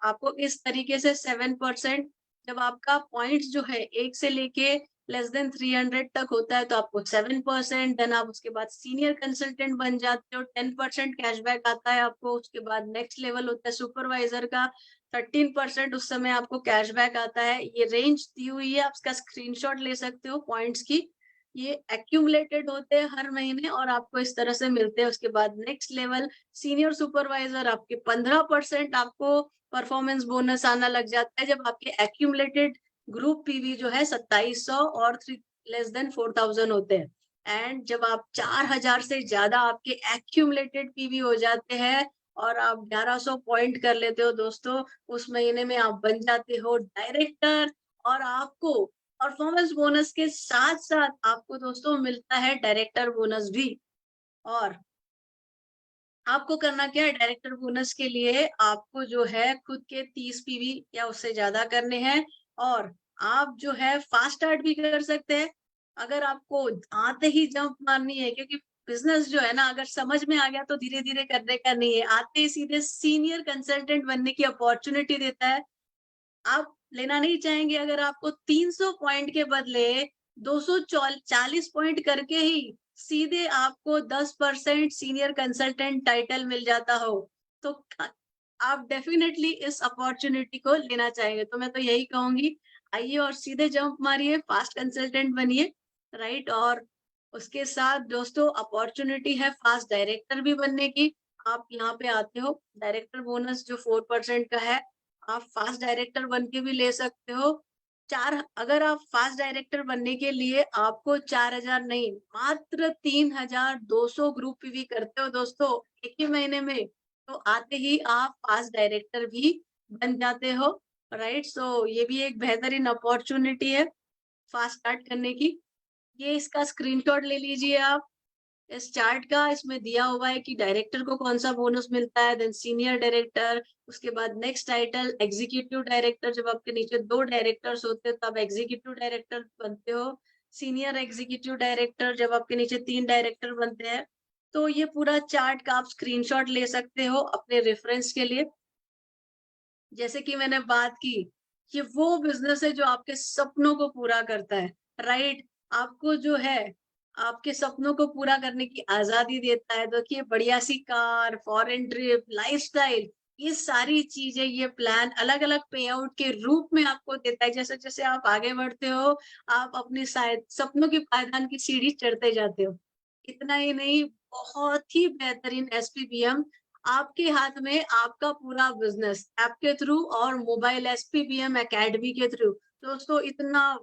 आपको इस तरीके से 7% जब आपका पॉइंट्स जो है 1 से लेके लेस देन 300 तक होता है तो आपको 7%। देन आप उसके बाद सीनियर कंसल्टेंट बन जाते हो 10% कैशबैक आता है आपको। उसके बाद नेक्स्ट लेवल होता है सुपरवाइजर का 13% उस समय आपको कैशबैक आता है। ये रेंज दी हुई है, आप इसका स्क्रीनशॉट ले सकते हो पॉइंट्स की। ये एक्यूमुलेटेड होते हैं हर महीने और आपको इस तरह से मिलते हैं। उसके बाद नेक्स्ट लेवल सीनियर सुपरवाइजर आपके 15% आपको परफॉर्मेंस बोनस आना लग जाता है जब आपके एक्यूमुलेटेड ग्रुप पीवी जो है 2700 और लेस देन 4000 होते हैं। एंड जब आप 4000 से ज्यादा आपके एक्यूमुलेटेड पीवी हो जाते हैं और आप 1100 पॉइंट कर लेते हो दोस्तों, उस महीने में आप बन जाते हो डायरेक्टर। और आपको परफॉर्मेंस बोनस के साथ साथ आपको दोस्तों मिलता है डायरेक्टर बोनस भी। और आपको करना क्या है डायरेक्टर बोनस के लिए, आपको जो है खुद के 30 पीवी या उससे ज्यादा करने हैं और आप जो है फास्ट स्टार्ट भी कर सकते हैं। अगर आपको आते ही जंप मारनी है, क्योंकि बिजनेस जो है ना अगर समझ में आ गया तो धीरे धीरे करने का नहीं है, आते ही सीधे सीनियर कंसल्टेंट बनने की अपॉर्चुनिटी देता है। आप लेना नहीं चाहेंगे अगर आपको 300 पॉइंट के बदले 240 पॉइंट करके ही सीधे आपको 10% सीनियर कंसल्टेंट टाइटल मिल जाता हो तो आप डेफिनेटली इस अपॉर्चुनिटी को लेना चाहेंगे। तो मैं तो यही कहूंगी आइए और सीधे जंप मारिए, फास्ट कंसल्टेंट बनिए, राइट। और उसके साथ दोस्तों अपॉर्चुनिटी है फास्ट डायरेक्टर भी बनने की। आप यहाँ पे आते हो, डायरेक्टर बोनस जो 4% का है, आप फास्ट डायरेक्टर बन के भी ले सकते हो। अगर आप फास्ट डायरेक्टर बनने के लिए आपको 4,000 नहीं, मात्र 3,200 ग्रुप पीवी करते हो दोस्तों एक ही महीने में, तो आते ही आप फास्ट डायरेक्टर भी बन जाते हो, राइट। सो ये भी एक बेहतरीन अपॉर्चुनिटी है फास्ट स्टार्ट करने की। ये इसका स्क्रीनशॉट ले लीजिए आप इस चार्ट का। इसमें दिया हुआ है कि डायरेक्टर को कौन सा बोनस मिलता है, देन सीनियर डायरेक्टर, उसके बाद नेक्स्ट टाइटल एग्जीक्यूटिव डायरेक्टर। जब आपके नीचे 2 डायरेक्टर्स होते हैं तो आप एग्जीक्यूटिव डायरेक्टर बनते हो। सीनियर एग्जीक्यूटिव डायरेक्टर जब आपके नीचे 3 डायरेक्टर बनते हैं। तो ये पूरा चार्ट का आप स्क्रीनशॉट ले सकते हो अपने रेफरेंस के लिए। जैसे कि मैंने बात की, ये वो बिजनेस है जो आपके सपनों को पूरा करता है, राइट। आपको जो है आपके सपनों को पूरा करने की आजादी देता है। देखिए बढ़िया सी कार, फॉरेन ट्रिप, लाइफस्टाइल, ये सारी चीजें, ये प्लान अलग अलग पे आउट के रूप में आपको देता है। जैसे जैसे आप आगे बढ़ते हो, आप अपनी शायद सपनों की पायदान की सीढ़ी चढ़ते जाते हो। इतना ही नहीं, बहुत ही बेहतरीन एसपीबीएम आपके हाथ में, आपका पूरा बिजनेस ऐप के थ्रू और मोबाइल एसपीबीएम एकेडमी के थ्रू। दोस्तों इतना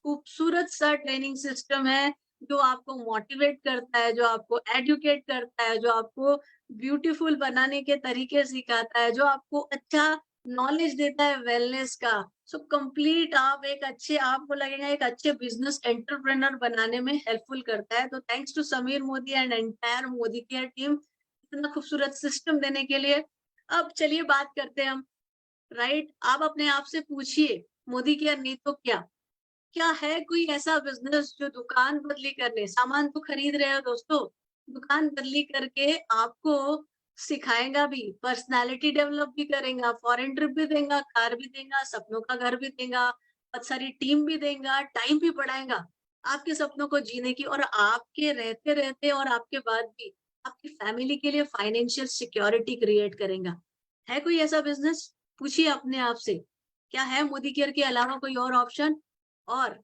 खूबसूरत सा ट्रेनिंग सिस्टम है जो आपको मोटिवेट करता है, जो आपको एडुकेट करता है, जो आपको ब्यूटीफुल बनाने के तरीके सिखाता है, जो आपको अच्छा नॉलेज देता है वेलनेस का। सो कंप्लीट आप एक अच्छे, आपको लगेगा एक अच्छे बिजनेस एंटरप्रेन्योर बनाने में हेल्पफुल करता है। तो thanks to Sameer Modi and entire Modi care team इतना खूबसूरत सिस्टम देने के लिए। अब चलिए बात करते हैं हम, राइट। आप अपने आप से पूछिए, मोदी केयर नहीं तो क्या? क्या है कोई ऐसा बिजनेस जो दुकान बदली करने, सामान तो खरीद रहे हो दोस्तों, दुकान बदली करके आपको सिखाएगा भी, पर्सनालिटी डेवलप भी करेगा, फॉरेन ट्रिप भी देगा, कार भी देगा, सपनों का घर भी देगा, बहुत सारी टीम भी देगा, टाइम भी बढ़ाएगा आपके सपनों को जीने की, और आपके रहते रहते और आपके बाद भी आपकी फैमिली के लिए फाइनेंशियल सिक्योरिटी क्रिएट करेगा। है कोई ऐसा बिजनेस? पूछिए अपने आप से, क्या है मोदी केयर के अलावा कोई और ऑप्शन? और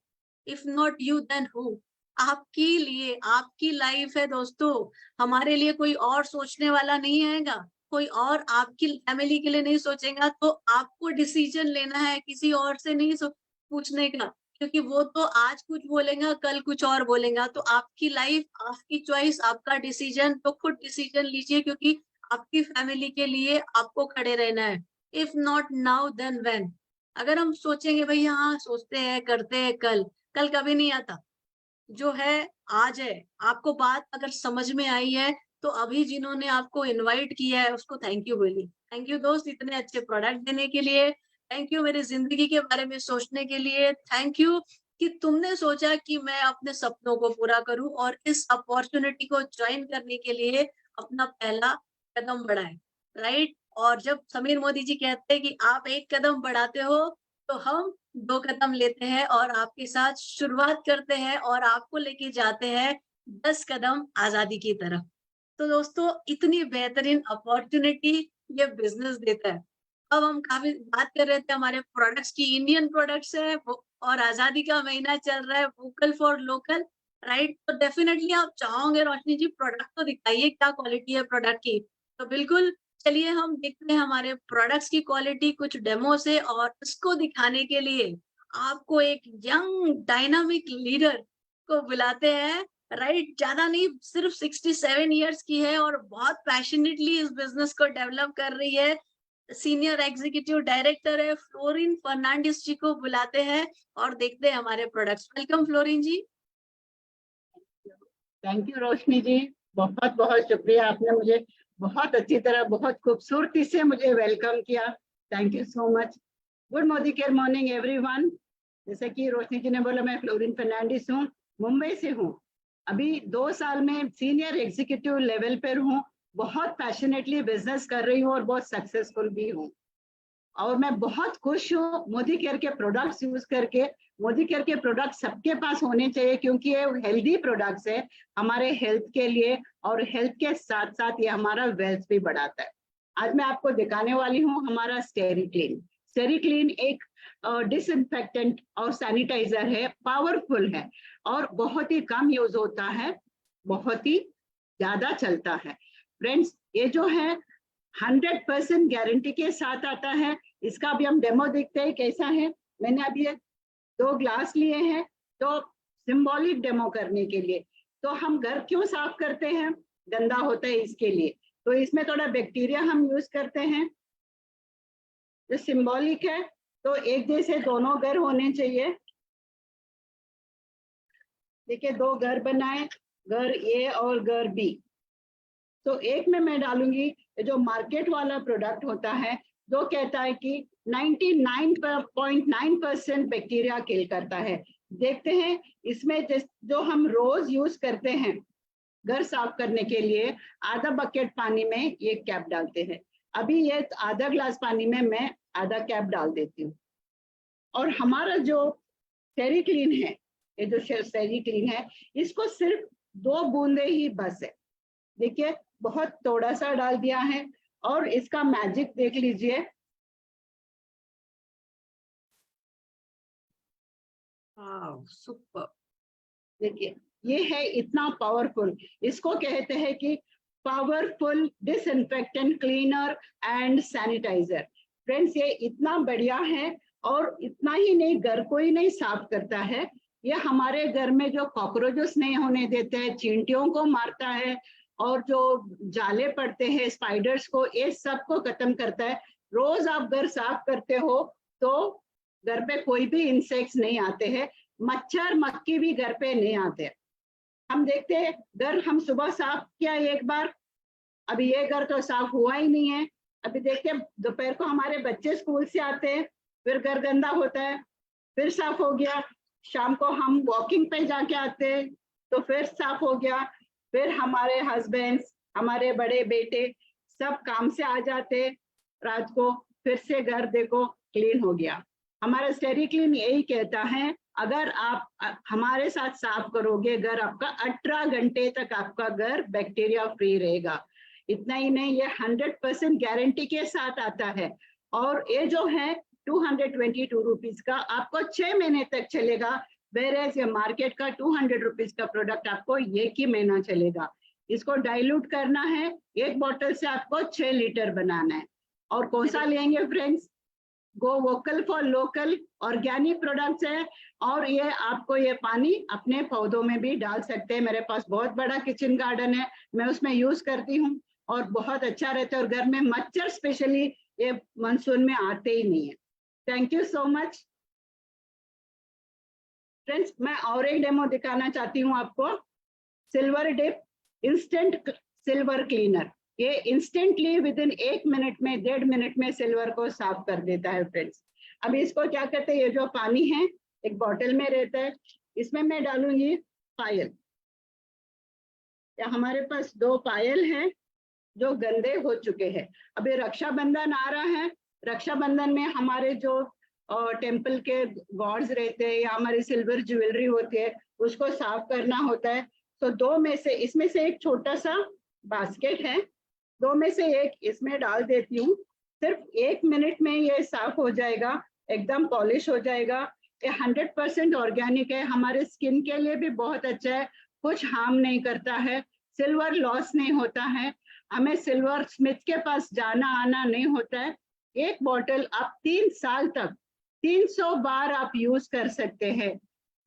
if not you then who? आपके लिए आपकी लाइफ है दोस्तों, हमारे लिए कोई और सोचने वाला नहीं आएगा, कोई और आपकी फैमिली के लिए नहीं सोचेगा। तो आपको डिसीजन लेना है, किसी और से नहीं पूछने का, क्योंकि वो तो आज कुछ बोलेगा, कल कुछ और बोलेगा। तो आपकी लाइफ, आपकी चॉइस, आपका डिसीजन, तो खुद डिसीजन लीजिए, क्योंकि आपकी फैमिली के लिए आपको खड़े रहना है। If not now then when? अगर हम सोचेंगे भाई हाँ सोचते हैं करते हैं कल, कल कभी नहीं आता, जो है आज है। आपको बात अगर समझ में आई है तो अभी जिन्होंने आपको इनवाइट किया है उसको थैंक यू बोलिए। थैंक यू दोस्त इतने अच्छे प्रोडक्ट देने के लिए, थैंक यू मेरी जिंदगी के बारे में सोचने के लिए, थैंक यू कि तुमने सोचा कि मैं अपने सपनों को पूरा करूं और इस अपॉर्चुनिटी को ज्वाइन करने के लिए अपना पहला कदम बढ़ाए, राइट। और जब समीर मोदी जी कहते हैं कि आप एक कदम बढ़ाते हो तो हम 2 कदम लेते हैं और आपके साथ शुरुआत करते हैं और आपको लेके जाते हैं 10 कदम आजादी की तरफ। तो दोस्तों इतनी बेहतरीन अपॉर्चुनिटी ये बिजनेस देता है। अब हम काफी बात कर रहे थे हमारे प्रोडक्ट्स की, इंडियन प्रोडक्ट्स है वो, और आजादी का महीना चल रहा है, वोकल फॉर लोकल, राइट। तो डेफिनेटली आप चाहोगे रोशनी जी प्रोडक्ट तो दिखाइए, क्या क्वालिटी है प्रोडक्ट की। तो बिल्कुल, चलिए हम देखते हैं हमारे प्रोडक्ट्स की क्वालिटी कुछ डेमो से, और इसको दिखाने के लिए आपको एक यंग डायनामिक लीडर को बुलाते हैं, राइट। ज्यादा नहीं, सिर्फ 67 इयर्स की है और बहुत पैशनेटली इस बिजनेस को डेवलप कर रही है। सीनियर एग्जीक्यूटिव डायरेक्टर है, फ्लोरिन फर्नांडिस जी को बुलाते हैं और देखते हैं हमारे products. Welcome Florin ji. Thank you Roshni ji, बहुत बहुत शुक्रिया, आपने मुझे बहुत अच्छी तरह, बहुत खूबसूरती से मुझे वेलकम किया। Thank you so much. Good Modi care morning everyone. जैसे कि रोशनी जी ने बोला, मैं फ्लोरिन फर्नांडिस हूँ, मुंबई से हूँ। अभी 2 साल में सीनियर एग्जीक्यूटिव लेवल पर हूँ, बहुत पैशनेटली बिजनेस कर रही हूँ और बहुत सक्सेसफुल भी हूँ। और मैं बहुत खुश हूँ मोदी केयर के प्रोडक्ट्स यूज करके। मोदी केयर के प्रोडक्ट सबके पास होने चाहिए, क्योंकि ये हेल्दी प्रोडक्ट्स है हमारे हेल्थ के लिए, और हेल्थ के साथ साथ ये हमारा वेल्थ भी बढ़ाता है। आज मैं आपको दिखाने वाली हूँ हमारा स्टेरी क्लीन। स्टेरी क्लीन एक डिसइंफेक्टेंट और सैनिटाइजर है, पावरफुल है और बहुत ही कम यूज होता है, बहुत ही ज्यादा चलता है। फ्रेंड्स, ये जो है 100% गारंटी के साथ आता है। इसका भी हम डेमो देखते हैं कैसा है। मैंने अभी 2 ग्लास लिए हैं, तो सिंबॉलिक डेमो करने के लिए। तो हम घर क्यों साफ करते हैं? गंदा होता है इसके लिए। तो इसमें थोड़ा बैक्टीरिया हम यूज करते हैं, जो सिंबॉलिक है। तो एक जैसे दोनों घर होने चाहिए। देखिए, 2 घर बनाए, घर ए और घर बी। तो एक में मैं डालूंगी जो मार्केट वाला प्रोडक्ट होता है, जो कहता है कि 99.9% बैक्टीरिया किल करता है। देखते हैं इसमें जो हम रोज यूज करते हैं घर साफ करने के लिए, आधा बकेट पानी में ये कैप डालते हैं। अभी ये आधा ग्लास पानी में मैं आधा कैप डाल देती हूँ। और हमारा जो सेरी क्लीन है, ये जो सेरी क्लीन है, इसको सिर्फ 2 बूंदे ही बस है। देखिए, बहुत थोड़ा सा डाल दिया है और इसका मैजिक देख लीजिए। सुपर। देखिए, ये है इतना पावरफुल। इसको कहते हैं कि powerful disinfectant cleaner and sanitiser. Friends, ये इतना बढ़िया है और इतना ही नहीं, घर को ही नहीं साफ करता है, ये हमारे घर में जो कॉकरोचेस नहीं होने देते हैं, चींटियों को मारता है और जो जाले पड़ते हैं स्पाइडर्स को, ये सब को खत्म करता है। रोज आप घर साफ करते हो तो घर पे कोई भी इंसेक्ट्स नहीं आते हैं, मच्छर मक्खी भी घर पे नहीं आते। हम देखते हैं घर हम सुबह साफ किया एक बार, अभी ये घर तो साफ हुआ ही नहीं है। अभी देखते हैं दोपहर को हमारे बच्चे स्कूल से आते हैं, फिर घर गंदा होता है, फिर साफ हो गया। शाम को हम वॉकिंग पे जाके आते हैं तो फिर साफ हो गया। फिर हमारे हस्बैंड्स, हमारे बड़े बेटे सब काम से आ जाते रात को, फिर से घर देखो क्लीन हो गया। हमारा स्टेरी क्लीन यही कहता है, अगर आप हमारे साथ साफ करोगे घर, आपका 18 घंटे तक आपका घर बैक्टीरिया फ्री रहेगा। इतना ही नहीं, ये 100% गारंटी के साथ आता है। और ये जो है 222 रुपीज का आपको 6 महीने तक चलेगा, वेरेज ये मार्केट का 200 रुपीज का प्रोडक्ट आपको 1 ही महीना चलेगा। इसको डाइल्यूट करना है, 1 बॉटल से आपको 6 लीटर बनाना है। और कौन सा लेंगे friends? Go vocal for local, organic products है। और ये आपको ये पानी अपने पौधों में भी डाल सकते हैं। मेरे पास बहुत बड़ा किचन गार्डन है, मैं उसमें यूज करती हूँ और बहुत अच्छा रहता है। और घर में मच्छर स्पेशली ये मानसून में आते ही नहीं है। Thank you so much friends. मैं और एक डेमो दिखाना चाहती हूँ आपको। Silver dip instant silver cleaner, ये इंस्टेंटली विद इन 1 मिनट में, 1.5 मिनट में सिल्वर को साफ कर देता है फ्रेंड्स। अब इसको क्या करते हैं, ये जो पानी है एक बॉटल में रहता है, इसमें मैं डालूंगी पायल। या हमारे पास 2 पायल हैं जो गंदे हो चुके हैं। अभी रक्षाबंधन आ रहा है, रक्षाबंधन में हमारे जो टेम्पल के गॉड्स रहते हैं या हमारी सिल्वर ज्वेलरी होती है, उसको साफ करना होता है। तो 2 में से, इसमें से एक छोटा सा बास्केट है, 2 में से एक इसमें डाल देती हूँ। सिर्फ 1 मिनट में ये साफ हो जाएगा, एकदम पॉलिश हो जाएगा। ये 100% ऑर्गेनिक है, हमारे स्किन के लिए भी बहुत अच्छा है, कुछ हार्म नहीं करता है, सिल्वर लॉस नहीं होता है, हमें सिल्वर स्मिथ के पास जाना आना नहीं होता है। 1 बॉटल आप 3 साल तक 300 बार आप यूज कर सकते हैं।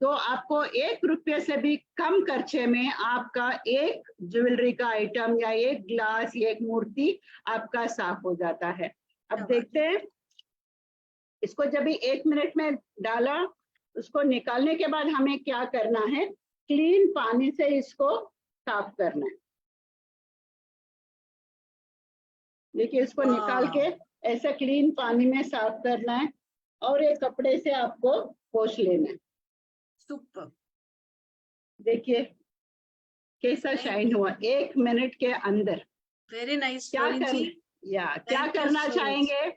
तो आपको 1 रुपये से भी कम खर्चे में आपका एक ज्वेलरी का आइटम या 1 ग्लास, 1 मूर्ति आपका साफ हो जाता है। अब देखते हैं इसको जब भी 1 मिनट में डाला, उसको निकालने के बाद हमें क्या करना है, क्लीन पानी से इसको साफ करना है। देखिए, इसको निकाल के ऐसे क्लीन पानी में साफ करना है और एक कपड़े से आपको पोंछ लेना है। सुपर। देखिए कैसा शाइन हुआ 1 मिनट के अंदर। Very nice. क्या करना चाहेंगे?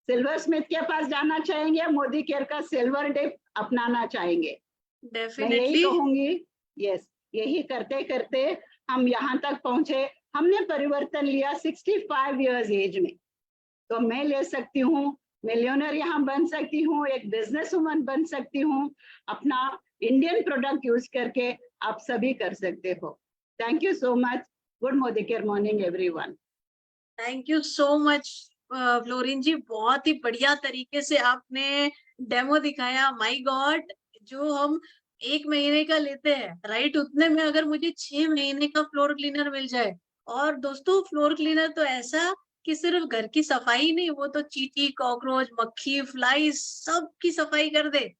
सिल्वर स्मिथ के पास जाना चाहेंगे, मोदी केयर का सिल्वर डिप अपनाना चाहेंगे? डेफिनेटली यही कहूंगी। यस, यही करते करते हम यहाँ तक पहुंचे। हमने परिवर्तन लिया 65 इयर्स एज में, तो मैं ले सकती हूँ मिलियनर यहाँ बन सकती हूँ, एक बिजनेस वुमन बन सकती हूँ, अपना इंडियन प्रोडक्ट यूज करके आप सभी कर सकते हो। Thank you so much. Good Modi care morning everyone. Thank you so much Florin ji, बहुत ही बढ़िया तरीके से आपने डेमो दिखाया। माय गॉड, जो हम 1 महीने का लेते हैं राइट, उतने में अगर मुझे 6 महीने का फ्लोर क्लीनर मिल जाए। और दोस्तों, फ्लोर क्लीनर तो ऐसा कि सिर्फ घर की सफाई नहीं, वो तो चींटी, कॉकरोच, मक्खी, फ्लाई सब की सफाई कर दे।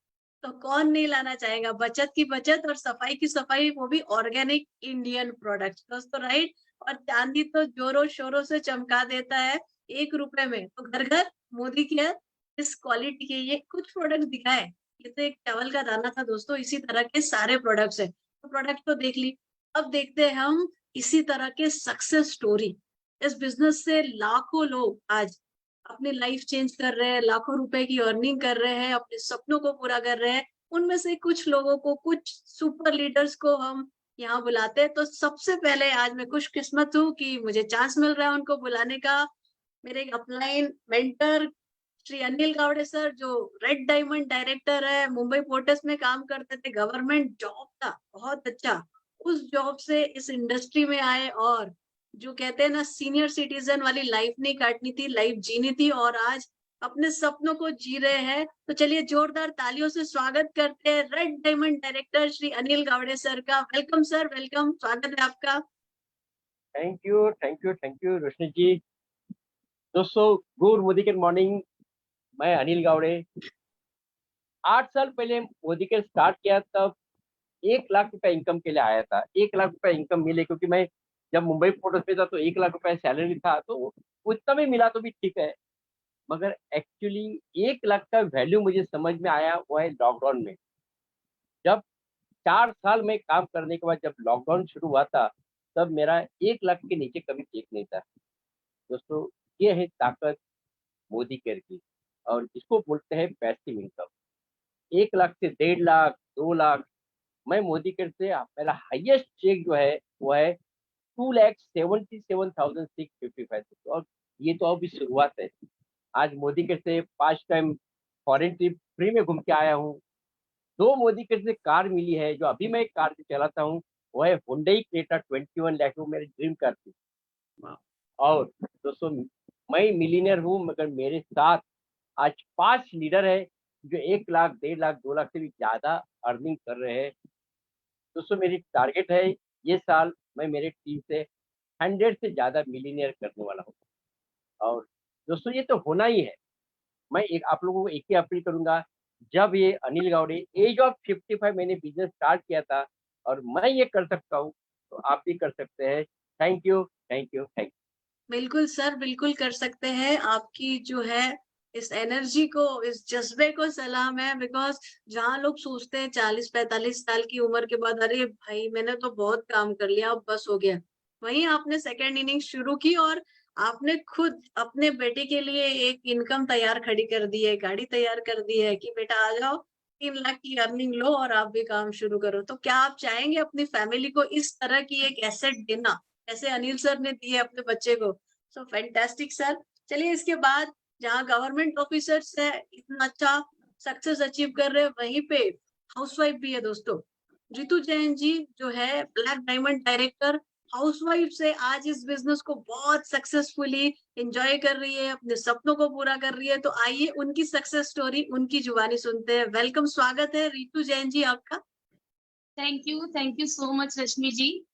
तो कौन नहीं लाना चाहेगा? बचत की बचत और सफाई की सफाई, वो भी ऑर्गेनिक इंडियन प्रोडक्ट्स दोस्तों, राइट। और चांदी तो जोरों शोरों से चमका देता है 1 रुपए में। तो घर घर मोदी केयर इस क्वालिटी के ये कुछ प्रोडक्ट दिखाए। ये तो एक चावल का दाना था दोस्तों, इसी तरह के सारे प्रोडक्ट्स हैं। तो प्रोडक्ट तो देख ली, अब देखते हैं हम इसी तरह के सक्सेस स्टोरी। इस बिजनेस से लाखों लोग आज अपनी लाइफ चेंज कर रहे हैं, लाखों रुपए की अर्निंग कर रहे हैं, अपने सपनों को पूरा कर रहे हैं। उनमें से कुछ लोगों को, कुछ सुपर लीडर्स को हम यहाँ बुलाते हैं। तो सबसे पहले आज मैं खुशकिस्मत हूँ कि मुझे चांस मिल रहा है उनको बुलाने का। मेरे upline mentor Shri Anil Gawde sir, जो रेड डायमंड डायरेक्टर है, मुंबई पोर्ट्स में काम करते थे, गवर्नमेंट जॉब था बहुत अच्छा, उस जॉब से इस इंडस्ट्री में आए और जो कहते हैं ना, सीनियर सिटीजन वाली लाइफ नहीं काटनी थी, लाइफ जीनी थी, और आज अपने सपनों को जी रहे हैं। तो चलिए जोरदार तालियों से स्वागत करते हैं red diamond director Shri Anil Gawde sir का। वेलकम सर, वेलकम, स्वागत है आपका। Thank you, thank you, thank you Roshni ji. दोस्तों, गुड मोदी केयर मॉर्निंग। मैं अनिल गावड़े। 8 साल पहले मोदी केयर स्टार्ट किया तब 1 लाख रुपए इनकम के लिए आया था। 1 लाख रुपए इनकम मिले, क्योंकि मैं जब मुंबई पोर्ट्स पे था तो 1 लाख रुपए सैलरी था, तो उतना भी मिला तो भी ठीक है। मगर एक्चुअली 1 लाख का वैल्यू मुझे समझ में आया वो है लॉकडाउन में। जब 4 साल में काम करने के बाद जब लॉकडाउन शुरू हुआ था, तब मेरा 1 लाख के नीचे कभी चेक नहीं था। दोस्तों, ये है ताकत मोदी केयर की, और इसको बोलते हैं पैसिव इनकम। 1 लाख से 1.5 लाख, 2 लाख। मैं मोदी केयर से मेरा हाईएस्ट चेक जो है वो है 2,77,655। और ये तो अभी शुरुआत है। आज मोदी केयर से 5 टाइम फॉरेन ट्रिप फ्री में घूम के आया हूँ। 2 मोदी केयर से कार मिली है, जो अभी मैं एक कार से चलाता हूँ, वो है हुंडई क्रेटा 21 लाख, वो मेरी ड्रीम कार थी। और दोस्तों, मैं मिलीनियर हूँ, मगर मेरे साथ आज 5 लीडर है जो 1 लाख, 1.5 लाख, 2 लाख से भी ज़्यादा अर्निंग कर रहे हैं। दोस्तों, मेरी टारगेट है ये साल मैं मेरे टीम से 100 से ज़्यादा मिलीनियर करने वाला हूँ। और दोस्तों, ये तो होना ही है। मैं एक आप लोगों को एक ही अपील करूँगा, जब ये अनिल गावड़े एज ऑफ 55 मैंने बिजनेस स्टार्ट किया था, और मैं ये कर सकता हूँ, तो आप भी कर सकते हैं। Thank you, thank you, thank you. बिल्कुल सर, बिल्कुल कर सकते हैं। आपकी जो है इस एनर्जी को, इस जज्बे को सलाम है। बिकॉज जहाँ लोग सोचते हैं 40-45 साल की उम्र के बाद, अरे भाई मैंने तो बहुत काम कर लिया, अब बस हो गया, वहीं आपने सेकेंड इनिंग शुरू की और आपने खुद अपने बेटे के लिए एक इनकम तैयार खड़ी कर दी है, गाड़ी तैयार कर दी है कि बेटा आ जाओ, 3 लाख की अर्निंग लो और आप भी काम शुरू करो। तो क्या आप चाहेंगे अपनी फैमिली को इस तरह की एक एसेट देना, जैसे अनिल सर ने दिए अपने बच्चे को? सो फैंटास्टिक सर। चलिए, इसके बाद जहाँ गवर्नमेंट ऑफिसर्स है, इतना अच्छा सक्सेस अचीव कर रहे हैं, वहीं पे हाउसवाइफ भी है दोस्तों। रितु जैन जी जो है ब्लैक डायमंड डायरेक्टर, हाउसवाइफ से आज इस बिजनेस को बहुत सक्सेसफुली एंजॉय कर रही है, अपने सपनों को पूरा कर रही है। तो आइए उनकी सक्सेस स्टोरी उनकी जुबानी सुनते हैं। वेलकम, स्वागत है रितु जैन जी आपका। थैंक यू सो मच रश्मि जी।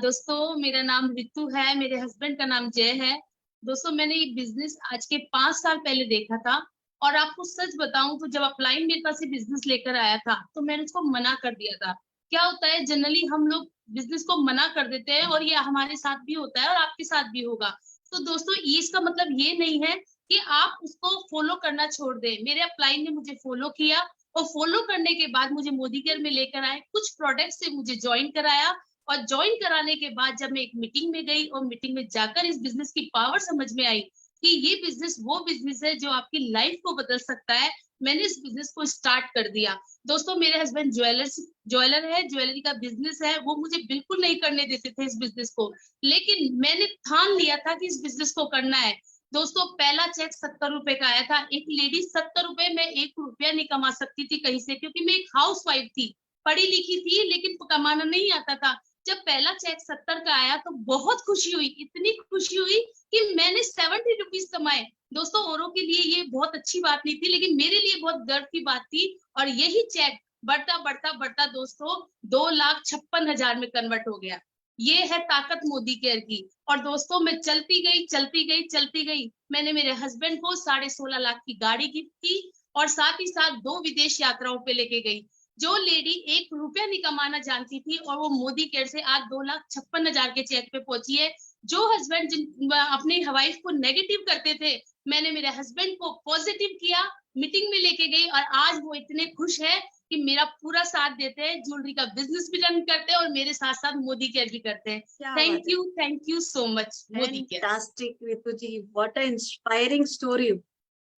दोस्तों, मेरा नाम रितु है, मेरे हस्बैंड का नाम जय है। दोस्तों, मैंने ये बिजनेस आज के 5 साल पहले देखा था, और आपको सच बताऊं तो जब अपलाइन मेरे पास ये बिजनेस लेकर आया था तो मैंने उसको मना कर दिया था। क्या होता है, जनरली हम लोग बिजनेस को मना कर देते हैं, और ये हमारे साथ भी होता है और आपके साथ भी होगा। तो दोस्तों, ये इसका मतलब ये नहीं है कि आप उसको फॉलो करना छोड़ दें। मेरे अपलाइन ने मुझे फॉलो किया, और फॉलो करने के बाद मुझे मोदी केयर में लेकर आए, कुछ प्रोडक्ट से मुझे ज्वाइन कराया, और ज्वाइन कराने के बाद जब मैं एक मीटिंग में गई और मीटिंग में जाकर इस बिजनेस की पावर समझ में आई कि ये बिजनेस वो बिजनेस है जो आपकी लाइफ को बदल सकता है, मैंने इस बिजनेस को स्टार्ट कर दिया। दोस्तों, मेरे हस्बैंड ज्वेलर है, ज्वेलरी का बिजनेस है, वो मुझे बिल्कुल नहीं करने देते थे इस बिजनेस को, लेकिन मैंने ठान लिया था कि इस बिजनेस को करना है। दोस्तों पहला चेक 70 रुपए का आया था। एक लेडी 70 रुपए में 1 रुपया नहीं कमा सकती थी कहीं से, क्योंकि मैं एक हाउस वाइफ थी, पढ़ी लिखी थी, लेकिन कमाना नहीं आता था। जब पहला चेक 70 का आया तो बहुत खुशी हुई, इतनी खुशी हुई कि मैंने 70 रुपीज कमाए। दोस्तों औरों के लिए ये बहुत अच्छी बात नहीं थी, लेकिन मेरे लिए बहुत गर्व की बात थी। और यही चेक बढ़ता बढ़ता बढ़ता दोस्तों 2,56,000 में कन्वर्ट हो गया। ये है ताकत मोदी केयर की। और दोस्तों मैं चलती गई चलती गई चलती गई। मैंने मेरे हस्बैंड को 16.5 लाख की गाड़ी गिफ्ट की और साथ ही साथ 2 विदेश यात्राओं पे लेके गई। जो लेडी 1 रुपया नहीं कमाना जानती थी और वो मोदी केयर से आज 2,56,000 के चेक पे पहुंची है। जो हस्बैंड अपनी वाइफ को नेगेटिव करते थे, मैंने मेरे हस्बैंड को पॉजिटिव किया, मीटिंग में लेके गई और आज वो इतने खुश है कि मेरा पूरा साथ देते हैं, ज्वेलरी का बिजनेस भी रन करते हैं और मेरे साथ साथ मोदी केयर भी करते हैं। क्या बात है। Thank you so much Modi care. Fantastic Ritu ji, what a inspiring story.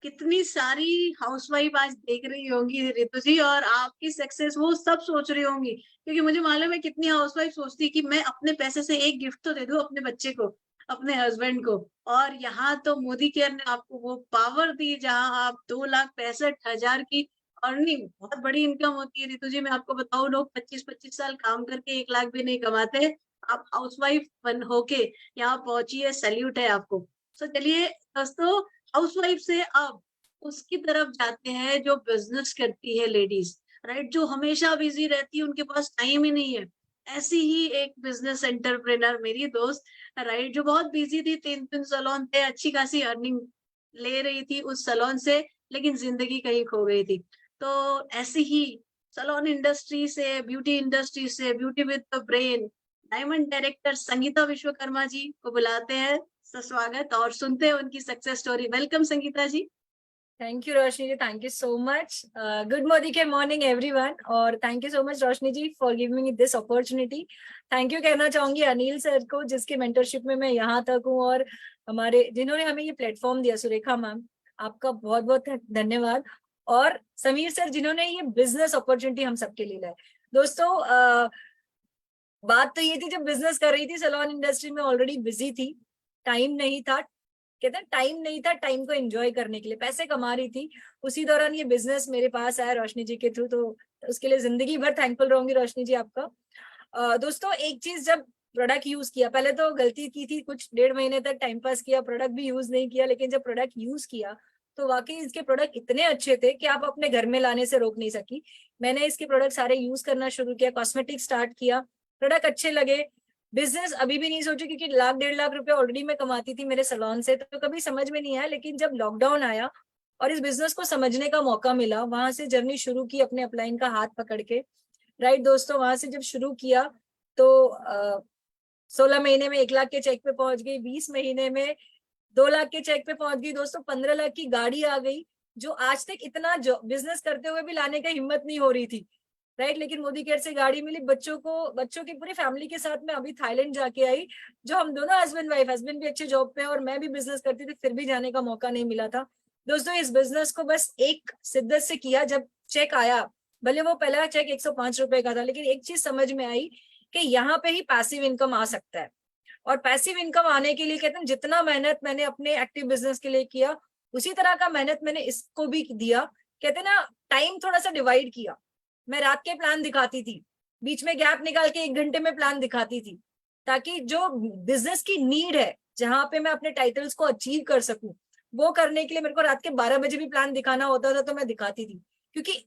कितनी सारी हाउसवाइफ आज देख रही होंगी रितु जी, और आपकी सक्सेस वो सब सोच रही होंगी, क्योंकि मुझे मालूम है कितनी हाउसवाइफ सोचती है कि मैं अपने पैसे से एक गिफ्ट तो दे दूं अपने बच्चे को, अपने हस्बैंड को। और यहाँ तो मोदी केयर ने आपको वो पावर दी जहाँ आप 2,65,000 की अर्निंग, बहुत बड़ी इनकम होती है रितु जी। मैं आपको बताऊं, लोग 25-25 साल काम करके 1 लाख भी नहीं कमाते। आप हाउसवाइफ बन होके यहाँ पहुंची है, सैल्यूट है आपको। सो चलिए दोस्तों, हाउसवाइफ से अब उसकी तरफ जाते हैं जो बिजनेस करती है लेडीज, राइट, जो हमेशा बिजी रहती है, उनके पास टाइम ही नहीं है। ऐसी ही एक बिजनेस एंटरप्रेनर मेरी दोस्त, राइट, जो बहुत बिजी थी, 3 सैलून थे, अच्छी खासी अर्निंग ले रही थी उस सैलून से, लेकिन जिंदगी कहीं खो गई थी। तो ऐसी ही सैलून इंडस्ट्री से, ब्यूटी इंडस्ट्री से, beauty with the brain, diamond director Sangeeta Vishwakarma ji को बुलाते हैं, स्वागत, और सुनते हैं उनकी success story. Welcome Sangeeta ji. Thank you Roshni ji, thank you so much. Good मोदी के मॉर्निंग एवरीवन, और thank you so much Roshni ji for giving me this opportunity. Thank you कहना चाहूंगी अनिल सर को, जिसकी मेंटरशिप में मैं यहाँ तक हूँ, और हमारे जिन्होंने हमें ये प्लेटफॉर्म दिया, सुरेखा मैम, आपका बहुत बहुत धन्यवाद। और समीर सर, जिन्होंने ये बिजनेस अपॉर्चुनिटी हम सबके लिए लाए। दोस्तों बात तो ये थी, जब बिजनेस कर रही थी सैलून इंडस्ट्री में, ऑलरेडी बिजी थी, टाइम नहीं था, कहते हैं टाइम नहीं था, टाइम को एंजॉय करने के लिए, पैसे कमा रही थी। उसी दौरान ये बिजनेस मेरे पास आया रोशनी जी के थ्रू, तो उसके लिए जिंदगी भर थैंकफुल रहूंगी रोशनी जी आपका। दोस्तों एक चीज, जब प्रोडक्ट यूज किया, पहले तो गलती की थी, कुछ 1.5 महीने तक टाइम पास किया, प्रोडक्ट भी यूज नहीं किया, लेकिन जब प्रोडक्ट यूज किया तो वाकई इसके प्रोडक्ट इतने अच्छे थे कि आप अपने घर में लाने से रोक नहीं सकी। मैंने इसके प्रोडक्ट सारे यूज करना शुरू किया, कॉस्मेटिक स्टार्ट किया, प्रोडक्ट अच्छे लगे। बिजनेस अभी भी नहीं सोचू, क्योंकि 1,00,000-1.5 लाख रुपए ऑलरेडी मैं कमाती थी मेरे सैलून से, तो कभी समझ में नहीं आया। लेकिन जब लॉकडाउन आया और इस बिजनेस को समझने का मौका मिला, वहां से जर्नी शुरू की, अपने अपलाइन का हाथ पकड़ के, राइट दोस्तों। वहां से जब शुरू किया तो 16 महीने में 1 लाख के चेक पे पहुंच गई, 20 महीने में 2 लाख के चेक पे पहुंच गई दोस्तों, 15 लाख की गाड़ी आ गई, जो आज तक इतना बिजनेस करते हुए भी लाने का हिम्मत नहीं हो रही थी, राइट। लेकिन मोदी केयर से गाड़ी मिली, बच्चों की पूरी फैमिली के साथ मैं अभी थाईलैंड जाके आई, जो हम दोनों हस्बैंड वाइफ, हस्बैंड भी अच्छे जॉब पे और मैं भी बिजनेस करती थी, फिर भी जाने का मौका नहीं मिला था। दोस्तों इस बिजनेस को बस एक शिद्दत से किया, जब चेक आया, भले वो पहला चेक 105 रुपए का था, लेकिन एक चीज समझ में आई कि यहाँ पे ही पैसिव इनकम आ सकता है। और पैसिव इनकम आने के लिए कहते हैं, जितना मेहनत मैंने अपने एक्टिव बिजनेस के लिए किया, उसी तरह का मेहनत मैंने इसको भी दिया। कहते हैं ना, टाइम थोड़ा सा डिवाइड किया। मैं रात के प्लान दिखाती थी, बीच में गैप निकाल के 1 घंटे में प्लान दिखाती थी, ताकि जो बिजनेस की नीड है, जहां पे मैं अपने टाइटल्स को अचीव कर सकूं, वो करने के लिए मेरे को रात के 12 बजे भी प्लान दिखाना होता था, तो मैं दिखाती थी, क्योंकि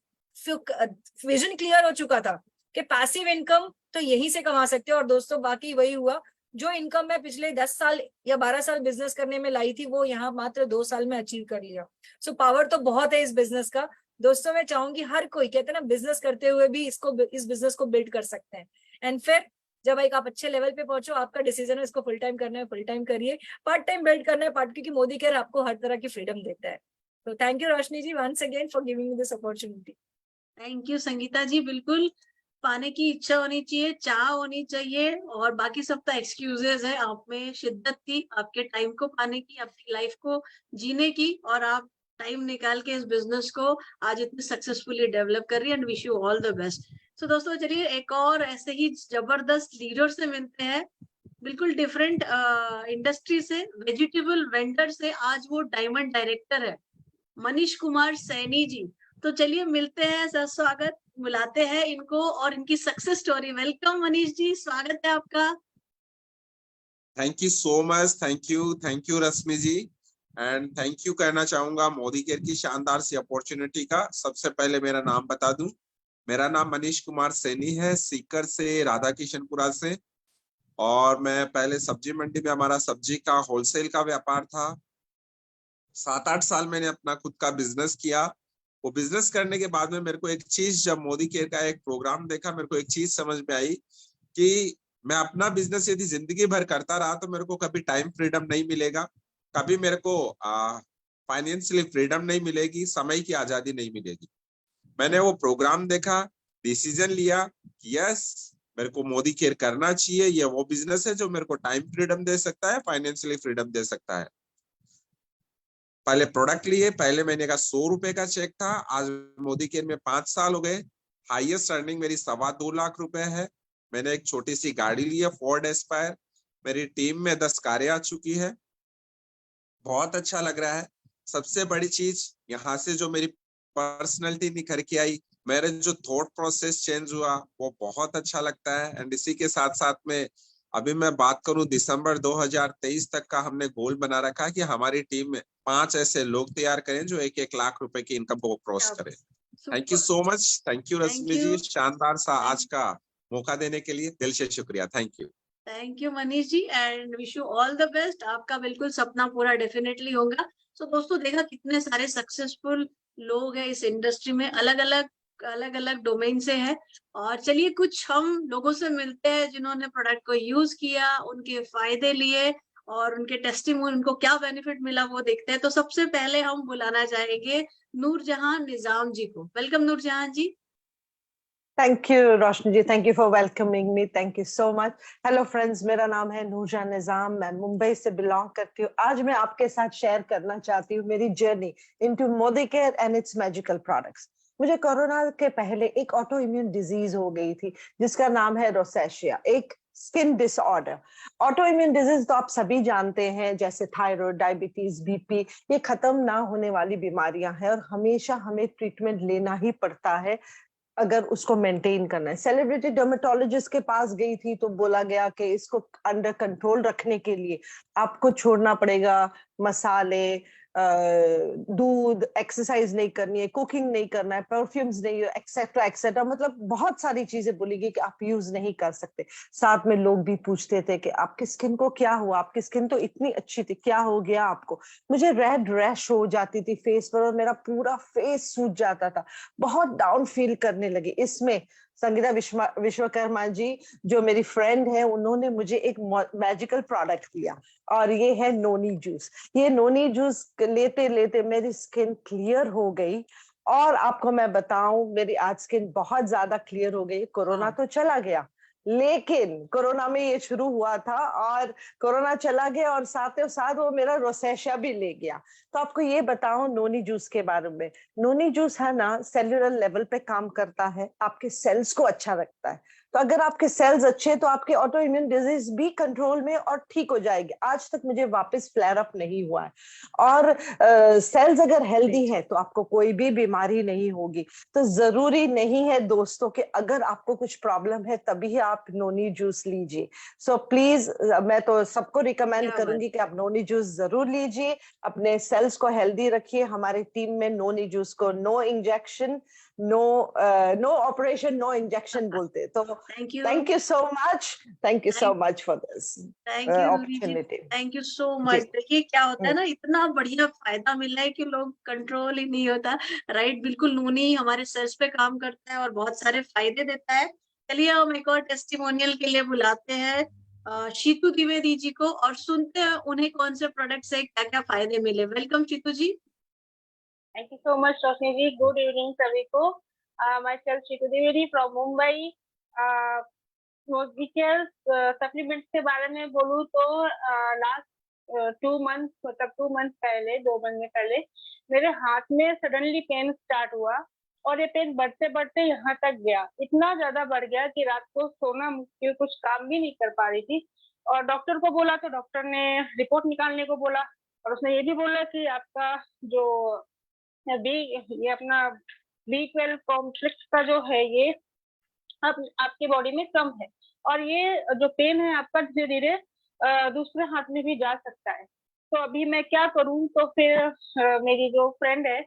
विजन क्लियर हो चुका था कि पैसिव इनकम तो यहीं से कमा सकते हो। और दोस्तों बाकी वही हुआ, जो इनकम मैं पिछले 10 साल या 12 साल बिजनेस करने में लाई थी, वो यहाँ मात्र 2 साल में अचीव कर लिया। सो पावर तो बहुत है इस बिजनेस का। दोस्तों मैं चाहूंगी हर कोई, कहते हैं ना, बिजनेस करते हुए भी इस बिजनेस को बिल्ड कर सकते हैं। एंड फिर जब एक आप अच्छे लेवल पे पहुंचो, आपका डिसीजन है इसको फुल टाइम करना है, फुल टाइम करिए, पार्ट टाइम बिल्ड करना है पार्ट, क्योंकि मोदी केयर आपको हर तरह की फ्रीडम देता है। तो thank you Roshni ji once again for giving me this opportunity. Thank you Sangeeta ji. बिल्कुल पाने की इच्छा होनी चाहिए, चाह होनी चाहिए, और बाकी सब तो एक्सक्यूजेस है। आप में शिद्दत थी आपके टाइम को पाने की, आपकी लाइफ को जीने की, और आप टाइम निकाल के इस बिजनेस को आज इतने सक्सेसफुली डेवलप कर रही है। And wish you all the best. So दोस्तों चलिए एक और ऐसे ही जबरदस्त लीडर से मिलते हैं। बिल्कुल डिफरेंट इंडस्ट्री से, वेजिटेबल वेंडर से आज वो डायमंड डायरेक्टर है, मनीष कुमार सैनी जी। तो चलिए मिलते हैं, सर स्वागत, बुलाते हैं इनको और इनकी success story. Welcome Manish ji, स्वागत है आपका। Thank you so much, thank you Rashmi ji, and thank you कहना चाहूंगा मोदी केयर की शानदार सी अपॉर्चुनिटी का। सबसे पहले मेरा नाम बता दूं, मेरा नाम मनीष कुमार सैनी है, सीकर से, राधा किशनपुरा से। और मैं पहले सब्जी मंडी में हमारा सब्जी का होलसेल का व्यापार था। 7-8 साल मैंने अपना खुद का बिजनेस किया। वो बिजनेस करने के बाद में मेरे को एक चीज, जब मोदी केयर का एक प्रोग्राम देखा, मेरे को एक चीज समझ में आई कि मैं अपना बिजनेस यदि जिंदगी भर करता रहा तो मेरे को कभी टाइम फ्रीडम नहीं मिलेगा, कभी मेरे को फाइनेंशियली फ्रीडम नहीं मिलेगी, समय की आजादी नहीं मिलेगी। मैंने वो प्रोग्राम देखा, डिसीजन लिया कि यस, मेरे को मोदी केयर करना चाहिए। ये वो बिजनेस है जो मेरे को टाइम फ्रीडम दे सकता है, फाइनेंशियली फ्रीडम दे सकता है। पहले प्रोडक्ट लिए, पहले महीने का 100 रुपए का चेक था। आज मोदी केयर में 5 साल हो गए। हाईएस्ट अर्निंग मेरी 2.25 लाख रुपए है। मैंने एक छोटी सी गाड़ी ली है, फोर्ड एस्पायर। मेरी टीम में 10 कारें आ चुकी है। बहुत अच्छा लग रहा है। सबसे बड़ी चीज यहाँ से जो मेरी पर्सनैलिटी निखर के आई, मेरे जो थॉट प्रोसेस चेंज हुआ, वो बहुत अच्छा लगता है। एंड इसी के साथ साथ में अभी मैं बात करूं, दिसंबर 2023 तक का हमने गोल बना रखा है कि हमारी टीम में 5 ऐसे लोग तैयार करें जो 1-1 लाख रुपए की इनकम को क्रॉस करें। Thank you so much, thank you Rashmi ji, शानदार सा आज का मौका देने के लिए दिल से शुक्रिया। Thank you Manish ji, and wish you all the best. आपका बिल्कुल सपना पूरा डेफिनेटली होगा। सो दोस्तों, देखा कितने सारे सक्सेसफुल लोग हैं इस इंडस्ट्री में, अलग अलग डोमेन से हैं। और चलिए कुछ हम लोगों से मिलते हैं जिन्होंने प्रोडक्ट को यूज किया, उनके फायदे लिए और उनके टेस्टिमोनी, उनको क्या बेनिफिट मिला वो देखते हैं। तो सबसे पहले हम बुलाना चाहेंगे नूरजहां निजाम जी को। Welcome Noorjahan ji. Thank you Roshni ji, thank you for welcoming me, thank you so much. Hello friends, मेरा नाम है नूरजहां निजाम, मैं मुंबई से बिलोंग करती हूँ। आज मैं आपके साथ शेयर करना चाहती हूँ मेरी journey into Modi care and it's magical products. मुझे कोरोना के पहले एक ऑटो इम्यून डिजीज हो गई थी जिसका नाम है रोसेशिया, एक skin disorder. Auto immune disease तो आप सभी जानते हैं, जैसे थायराइड, डायबिटीज, बीपी, ये खत्म ना होने वाली बीमारियां हैं और हमेशा हमें ट्रीटमेंट लेना ही पड़ता है अगर उसको मेंटेन करना है। सेलिब्रिटी डर्मेटोलॉजिस्ट के पास गई थी तो बोला गया कि इसको अंडर कंट्रोल रखने के लिए आपको छोड़ना पड़ेगा मसाले, दूध, एक्सरसाइज नहीं करनी है, कुकिंग नहीं करना है, परफ्यूम्स नहीं, एक्सेट्रा एक्सेट्रा, मतलब बहुत सारी चीजें बोलेगी कि आप यूज नहीं कर सकते। साथ में लोग भी पूछते थे कि आपकी स्किन को क्या हुआ, आपकी स्किन तो इतनी अच्छी थी, क्या हो गया आपको। मुझे रेड रैश हो जाती थी फेस पर और मेरा पूरा फेस सूज जाता था, बहुत डाउन फील करने लगे। इसमें संगीता विश्वकर्मा जी जो मेरी फ्रेंड है, उन्होंने मुझे एक मैजिकल प्रोडक्ट दिया और ये है नोनी जूस। ये नोनी जूस लेते लेते मेरी स्किन क्लियर हो गई और आपको मैं बताऊं, मेरी आज स्किन बहुत ज्यादा क्लियर हो गई। कोरोना तो चला गया, लेकिन कोरोना में ये शुरू हुआ था और कोरोना चला गया और साथ ही साथ वो मेरा रोसेशिया भी ले गया। तो आपको ये बताऊं नोनी जूस के बारे में। नोनी जूस है ना, सेल्यूलर लेवल पे काम करता है, आपके सेल्स को अच्छा रखता है। तो अगर आपके सेल्स अच्छे तो आपके ऑटो इम्यून डिजीज भी कंट्रोल में और ठीक हो जाएगी। आज तक मुझे वापस फ्लेयर अप नहीं हुआ है और सेल्स अगर हेल्दी है तो आपको कोई भी बीमारी नहीं होगी। तो जरूरी नहीं है दोस्तों कि अगर आपको कुछ प्रॉब्लम है तभी आप नोनी जूस लीजिए। सो प्लीज मैं तो सबको रिकमेंड करूंगी कि आप नोनी जूस जरूर लीजिए, अपने सेल्स को हेल्दी रखिए। हमारी टीम में नोनी जूस को no injection, no operation, no injection बोलते। तो thank you so much for this opportunity. Thank you so much. देखिए क्या होता है ना, इतना बढ़िया फायदा मिला है कि लोग कंट्रोल ही नहीं होता। राइट, बिल्कुल नूनी हमारे सेल्स पे काम करता है और बहुत सारे फायदे देता है। चलिए हम एक और टेस्टिमोनियल के लिए बुलाते हैं शीतू द्विवेदी जी को और सुनते हैं उन्हें कौन से प्रोडक्ट से क्या क्या फायदे मिले। Welcome Shitu ji. Thank you so much Roshni ji. Good evening सभी को। Myself Shitu Dwivedi from Mumbai. Modicare supplements के बारे में बोलूँ तो लास्ट 2 मंथ, मतलब 2 मंथ पहले, 2 महीने पहले मेरे हाथ में सडनली पेन स्टार्ट हुआ और ये पेन बढ़ते बढ़ते यहाँ तक गया। इतना ज्यादा बढ़ गया कि रात को सोना मुश्किल, कुछ काम भी नहीं कर पा रही थी। और डॉक्टर को बोला तो डॉक्टर ने रिपोर्ट निकालने को बोला, और उसने ये भी बोला कि आपका जो ये अपना B12 कॉम्प्लेक्स का जो है ये आपके बॉडी में कम है, और ये जो पेन है आपका धीरे धीरे दूसरे हाथ में भी जा सकता है। तो अभी मैं क्या करूं? तो फिर मेरी जो फ्रेंड है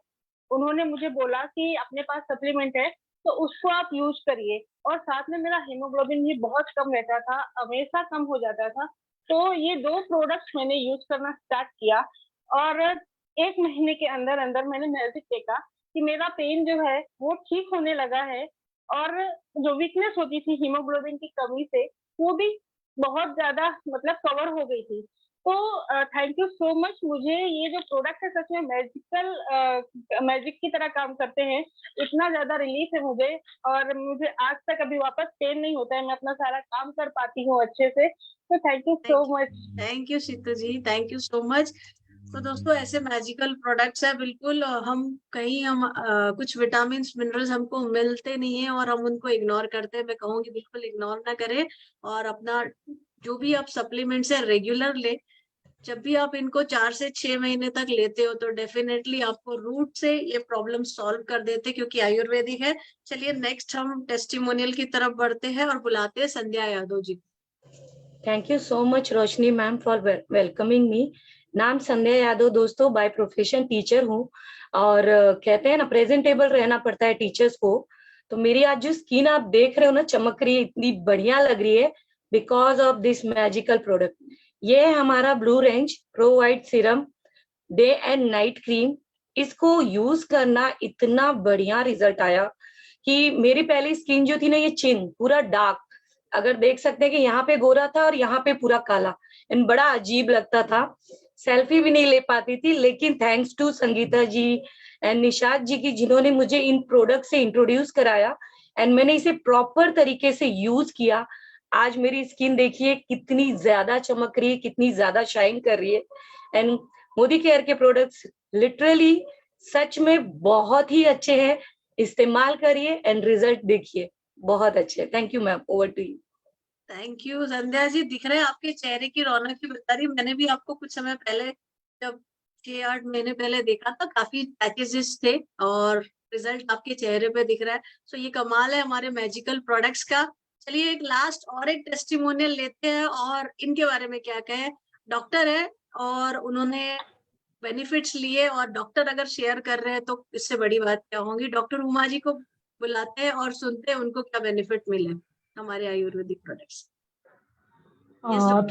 उन्होंने मुझे बोला कि अपने पास सप्लीमेंट है तो उसको आप यूज करिए, और साथ में मेरा हीमोग्लोबिन भी बहुत कम रहता था, हमेशा कम हो जाता था। तो ये 2 प्रोडक्ट्स मैंने यूज करना स्टार्ट किया, और 1 महीने के अंदर अंदर मैंने मैजिक देखा कि मेरा पेन जो है वो ठीक होने लगा है, और जो वीकनेस होती थी हीमोग्लोबिन की कमी से वो भी बहुत ज्यादा मतलब कवर हो गई थी। तो थैंक यू सो मच। मुझे ये जो प्रोडक्ट है सच में मैजिक की तरह काम करते हैं, इतना ज्यादा रिलीफ है मुझे, और मुझे आज तक अभी वापस पेन नहीं होता है, मैं अपना सारा काम कर पाती हूँ अच्छे से। तो thank you so much. Thank you Shitu ji, thank you so much. तो दोस्तों ऐसे मैजिकल प्रोडक्ट्स है, बिल्कुल हम कहीं कुछ विटामिन मिनरल्स हमको मिलते नहीं है और हम उनको इग्नोर करते हैं। मैं कहूँगी बिल्कुल इग्नोर ना करें, और अपना जो भी आप सप्लीमेंट्स है रेगुलर ले। जब भी आप इनको 4 से 6 महीने तक लेते हो तो डेफिनेटली आपको रूट से ये प्रॉब्लम सॉल्व कर देते, क्योंकि आयुर्वेदिक है। चलिए नेक्स्ट हम टेस्टिमोनियल की तरफ बढ़ते हैं और बुलाते हैं Sandhya Yadav ji. Thank you so much Roshni ma'am for welcoming me. नाम संध्या यादव दोस्तों, बाय प्रोफेशन टीचर हूँ, और कहते हैं ना प्रेजेंटेबल रहना पड़ता है टीचर्स को। तो मेरी आज जो स्किन आप देख रहे हो ना चमक रही है, इतनी बढ़िया लग रही है because of this magical product. ये है हमारा blue range pro white serum day and night cream. इसको यूज करना इतना बढ़िया रिजल्ट आया कि मेरी पहली स्किन जो थी ना ये चिन पूरा डार्क, अगर देख सकते हैं कि यहाँ पे गोरा था और यहाँ पे पूरा काला, एंड बड़ा अजीब लगता था, सेल्फी भी नहीं ले पाती थी। लेकिन thanks to Sangeeta ji and Nishat ji की, जिन्होंने मुझे इन प्रोडक्ट से इंट्रोड्यूस कराया एंड मैंने इसे प्रॉपर तरीके से यूज किया। आज मेरी स्किन देखिए कितनी ज्यादा चमक रही है, कितनी ज्यादा शाइन कर रही है। एंड मोदी केयर के प्रोडक्ट्स लिटरली सच में बहुत ही अच्छे हैं, इस्तेमाल करिए एंड रिजल्ट देखिए, बहुत अच्छे। Thank you ma'am, over to you. Thank you Sandhya ji, दिख रहे हैं आपके चेहरे की रौनक ही बता रही। मैंने भी आपको कुछ समय पहले, जब 6-8 महीने पहले देखा था, काफी पैकेजेस थे और रिजल्ट आपके चेहरे पे दिख रहा है। सो ये कमाल है हमारे मैजिकल प्रोडक्ट्स का। चलिए एक लास्ट और एक टेस्टिमोनियल लेते हैं और इनके बारे में क्या कहें। डॉक्टर है और उन्होंने बेनिफिट्स लिए, और डॉक्टर अगर शेयर कर रहे हैं तो इससे बड़ी बात क्या होगी। डॉक्टर उमा जी को बुलाते हैं और सुनते हैं उनको क्या बेनिफिट मिले हमारे Ayurvedic products.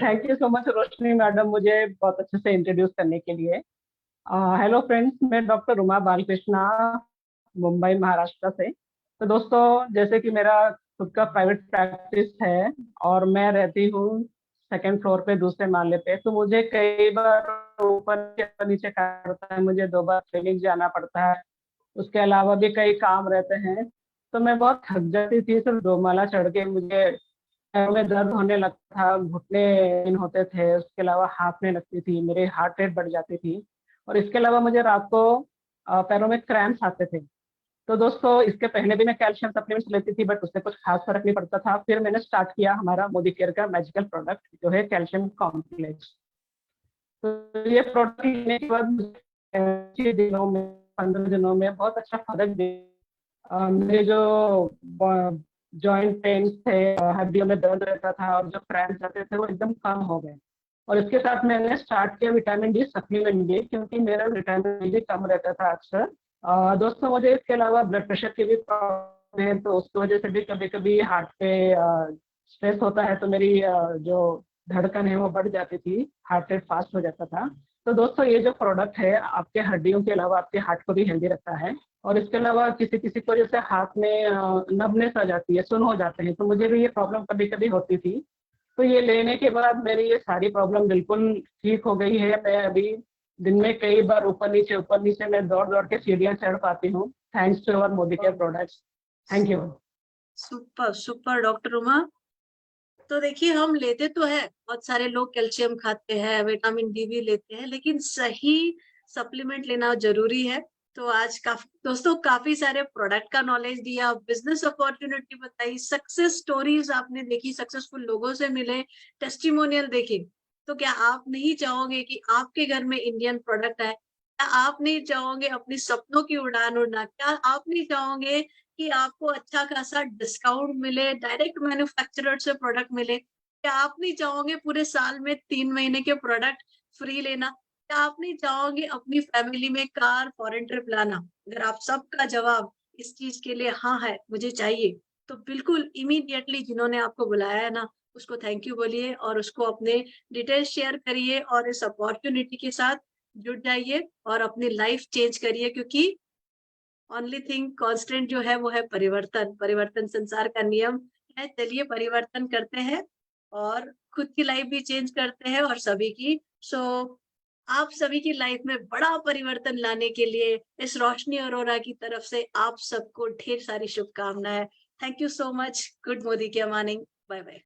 Thank you so much Roshni madam, मुझे बहुत अच्छे से इंट्रोड्यूस करने के लिए। हेलो फ्रेंड्स, मैं डॉक्टर उमा बालकृष्णा, मुंबई महाराष्ट्र से। तो दोस्तों, जैसे कि मेरा खुद का प्राइवेट प्रैक्टिस है और मैं रहती हूँ 2nd फ्लोर पे, दूसरे माले पे, तो मुझे कई बार ऊपर नीचे करता है, मुझे 2 बार क्लिनिक जाना पड़ता है, उसके अलावा भी कई काम रहते हैं। तो मैं बहुत थक जाती थी, सिर्फ 2 माला चढ़ के मुझे पैरों में दर्द होने लगता था, घुटने पेन होते थे, उसके अलावा हाफने लगती थी, मेरे हार्ट रेट बढ़ जाती थी, और इसके अलावा मुझे रात को पैरों में क्रैम्प्स आते थे। तो दोस्तों, इसके पहले भी मैं कैल्शियम सप्लीमेंट्स लेती थी, बट उससे कुछ खास फर्क नहीं पड़ता था। फिर मैंने स्टार्ट किया हमारा मोदी केयर का मैजिकल प्रोडक्ट, जो है कैल्शियम कॉम्प्लेक्स। तो ये प्रोडक्ट लेने के बाद 6 दिनों में, 15 दिनों में बहुत अच्छा फर्क दिया। मेरे जो जॉइंट पेन्स थे, हड्डियों में दर्द रहता था और जो क्रैम्प्स आते थे, वो एकदम कम हो गए। और इसके साथ मैंने स्टार्ट किया विटामिन डी सप्लीमेंट भी, क्योंकि मेरा विटामिन डी कम रहता था अक्सर। दोस्तों, मुझे इसके अलावा ब्लड प्रेशर की भी प्रॉब्लम है, तो उसकी वजह से भी कभी कभी हार्ट पे स्ट्रेस होता है, तो मेरी जो धड़कन है वो बढ़ जाती थी, हार्ट रेट फास्ट हो जाता था। तो दोस्तों, ये जो प्रोडक्ट है आपके हड्डियों के अलावा आपके हार्ट को भी हेल्दी रखता है। और इसके अलावा किसी किसी को जैसे हाथ में नबनेस आ जाती है, सुन हो जाते हैं, तो मुझे भी ये प्रॉब्लम कभी कभी होती थी। तो ये लेने के बाद मेरी ये सारी प्रॉब्लम बिल्कुल ठीक हो गई है। मैं अभी दिन में कई बार ऊपर नीचे मैं दौड़ दौड़ के सीढ़ियाँ चढ़ पाती हूँ, thanks to our Modi care products. Thank you. Super super doctor Uma. तो देखिए, हम लेते तो है, बहुत सारे लोग कैल्शियम खाते हैं, विटामिन डी भी लेते हैं, लेकिन सही सप्लीमेंट लेना जरूरी है। तो आज दोस्तों काफी सारे प्रोडक्ट का नॉलेज दिया, बिजनेस अपॉर्चुनिटी बताई, सक्सेस स्टोरीज आपने देखी, सक्सेसफुल लोगों से मिले, टेस्टिमोनियल देखे। तो क्या आप नहीं चाहोगे कि आपके घर में इंडियन प्रोडक्ट आए? क्या आप नहीं चाहोगे अपनी सपनों की उड़ान उड़ना? क्या आप नहीं चाहोगे कि आपको अच्छा खासा डिस्काउंट मिले, डायरेक्ट मैन्युफैक्चरर से प्रोडक्ट मिले? क्या आप नहीं चाहोगे पूरे साल में 3 महीने के प्रोडक्ट फ्री लेना? क्या आप नहीं चाहोगे अपनी फैमिली में कार, फॉरेन ट्रिप लाना? अगर आप सबका जवाब इस चीज के लिए हाँ है, मुझे चाहिए, तो बिल्कुल इमीडिएटली जिन्होंने आपको बुलाया है ना, उसको थैंक यू बोलिए और उसको अपने डिटेल्स शेयर करिए और इस अपॉर्चुनिटी के साथ जुड़ जाइए और अपनी लाइफ चेंज करिए, क्योंकि ओनली थिंग कांस्टेंट जो है वो है परिवर्तन। परिवर्तन संसार का नियम है। चलिए परिवर्तन करते हैं और खुद की लाइफ भी चेंज करते हैं और सभी की। सो आप सभी की लाइफ में बड़ा परिवर्तन लाने के लिए इस रोशनी अरोरा की तरफ से आप सबको ढेर सारी शुभकामनाएं। Thank you so much. Good मोदी के मॉर्निंग। Bye bye.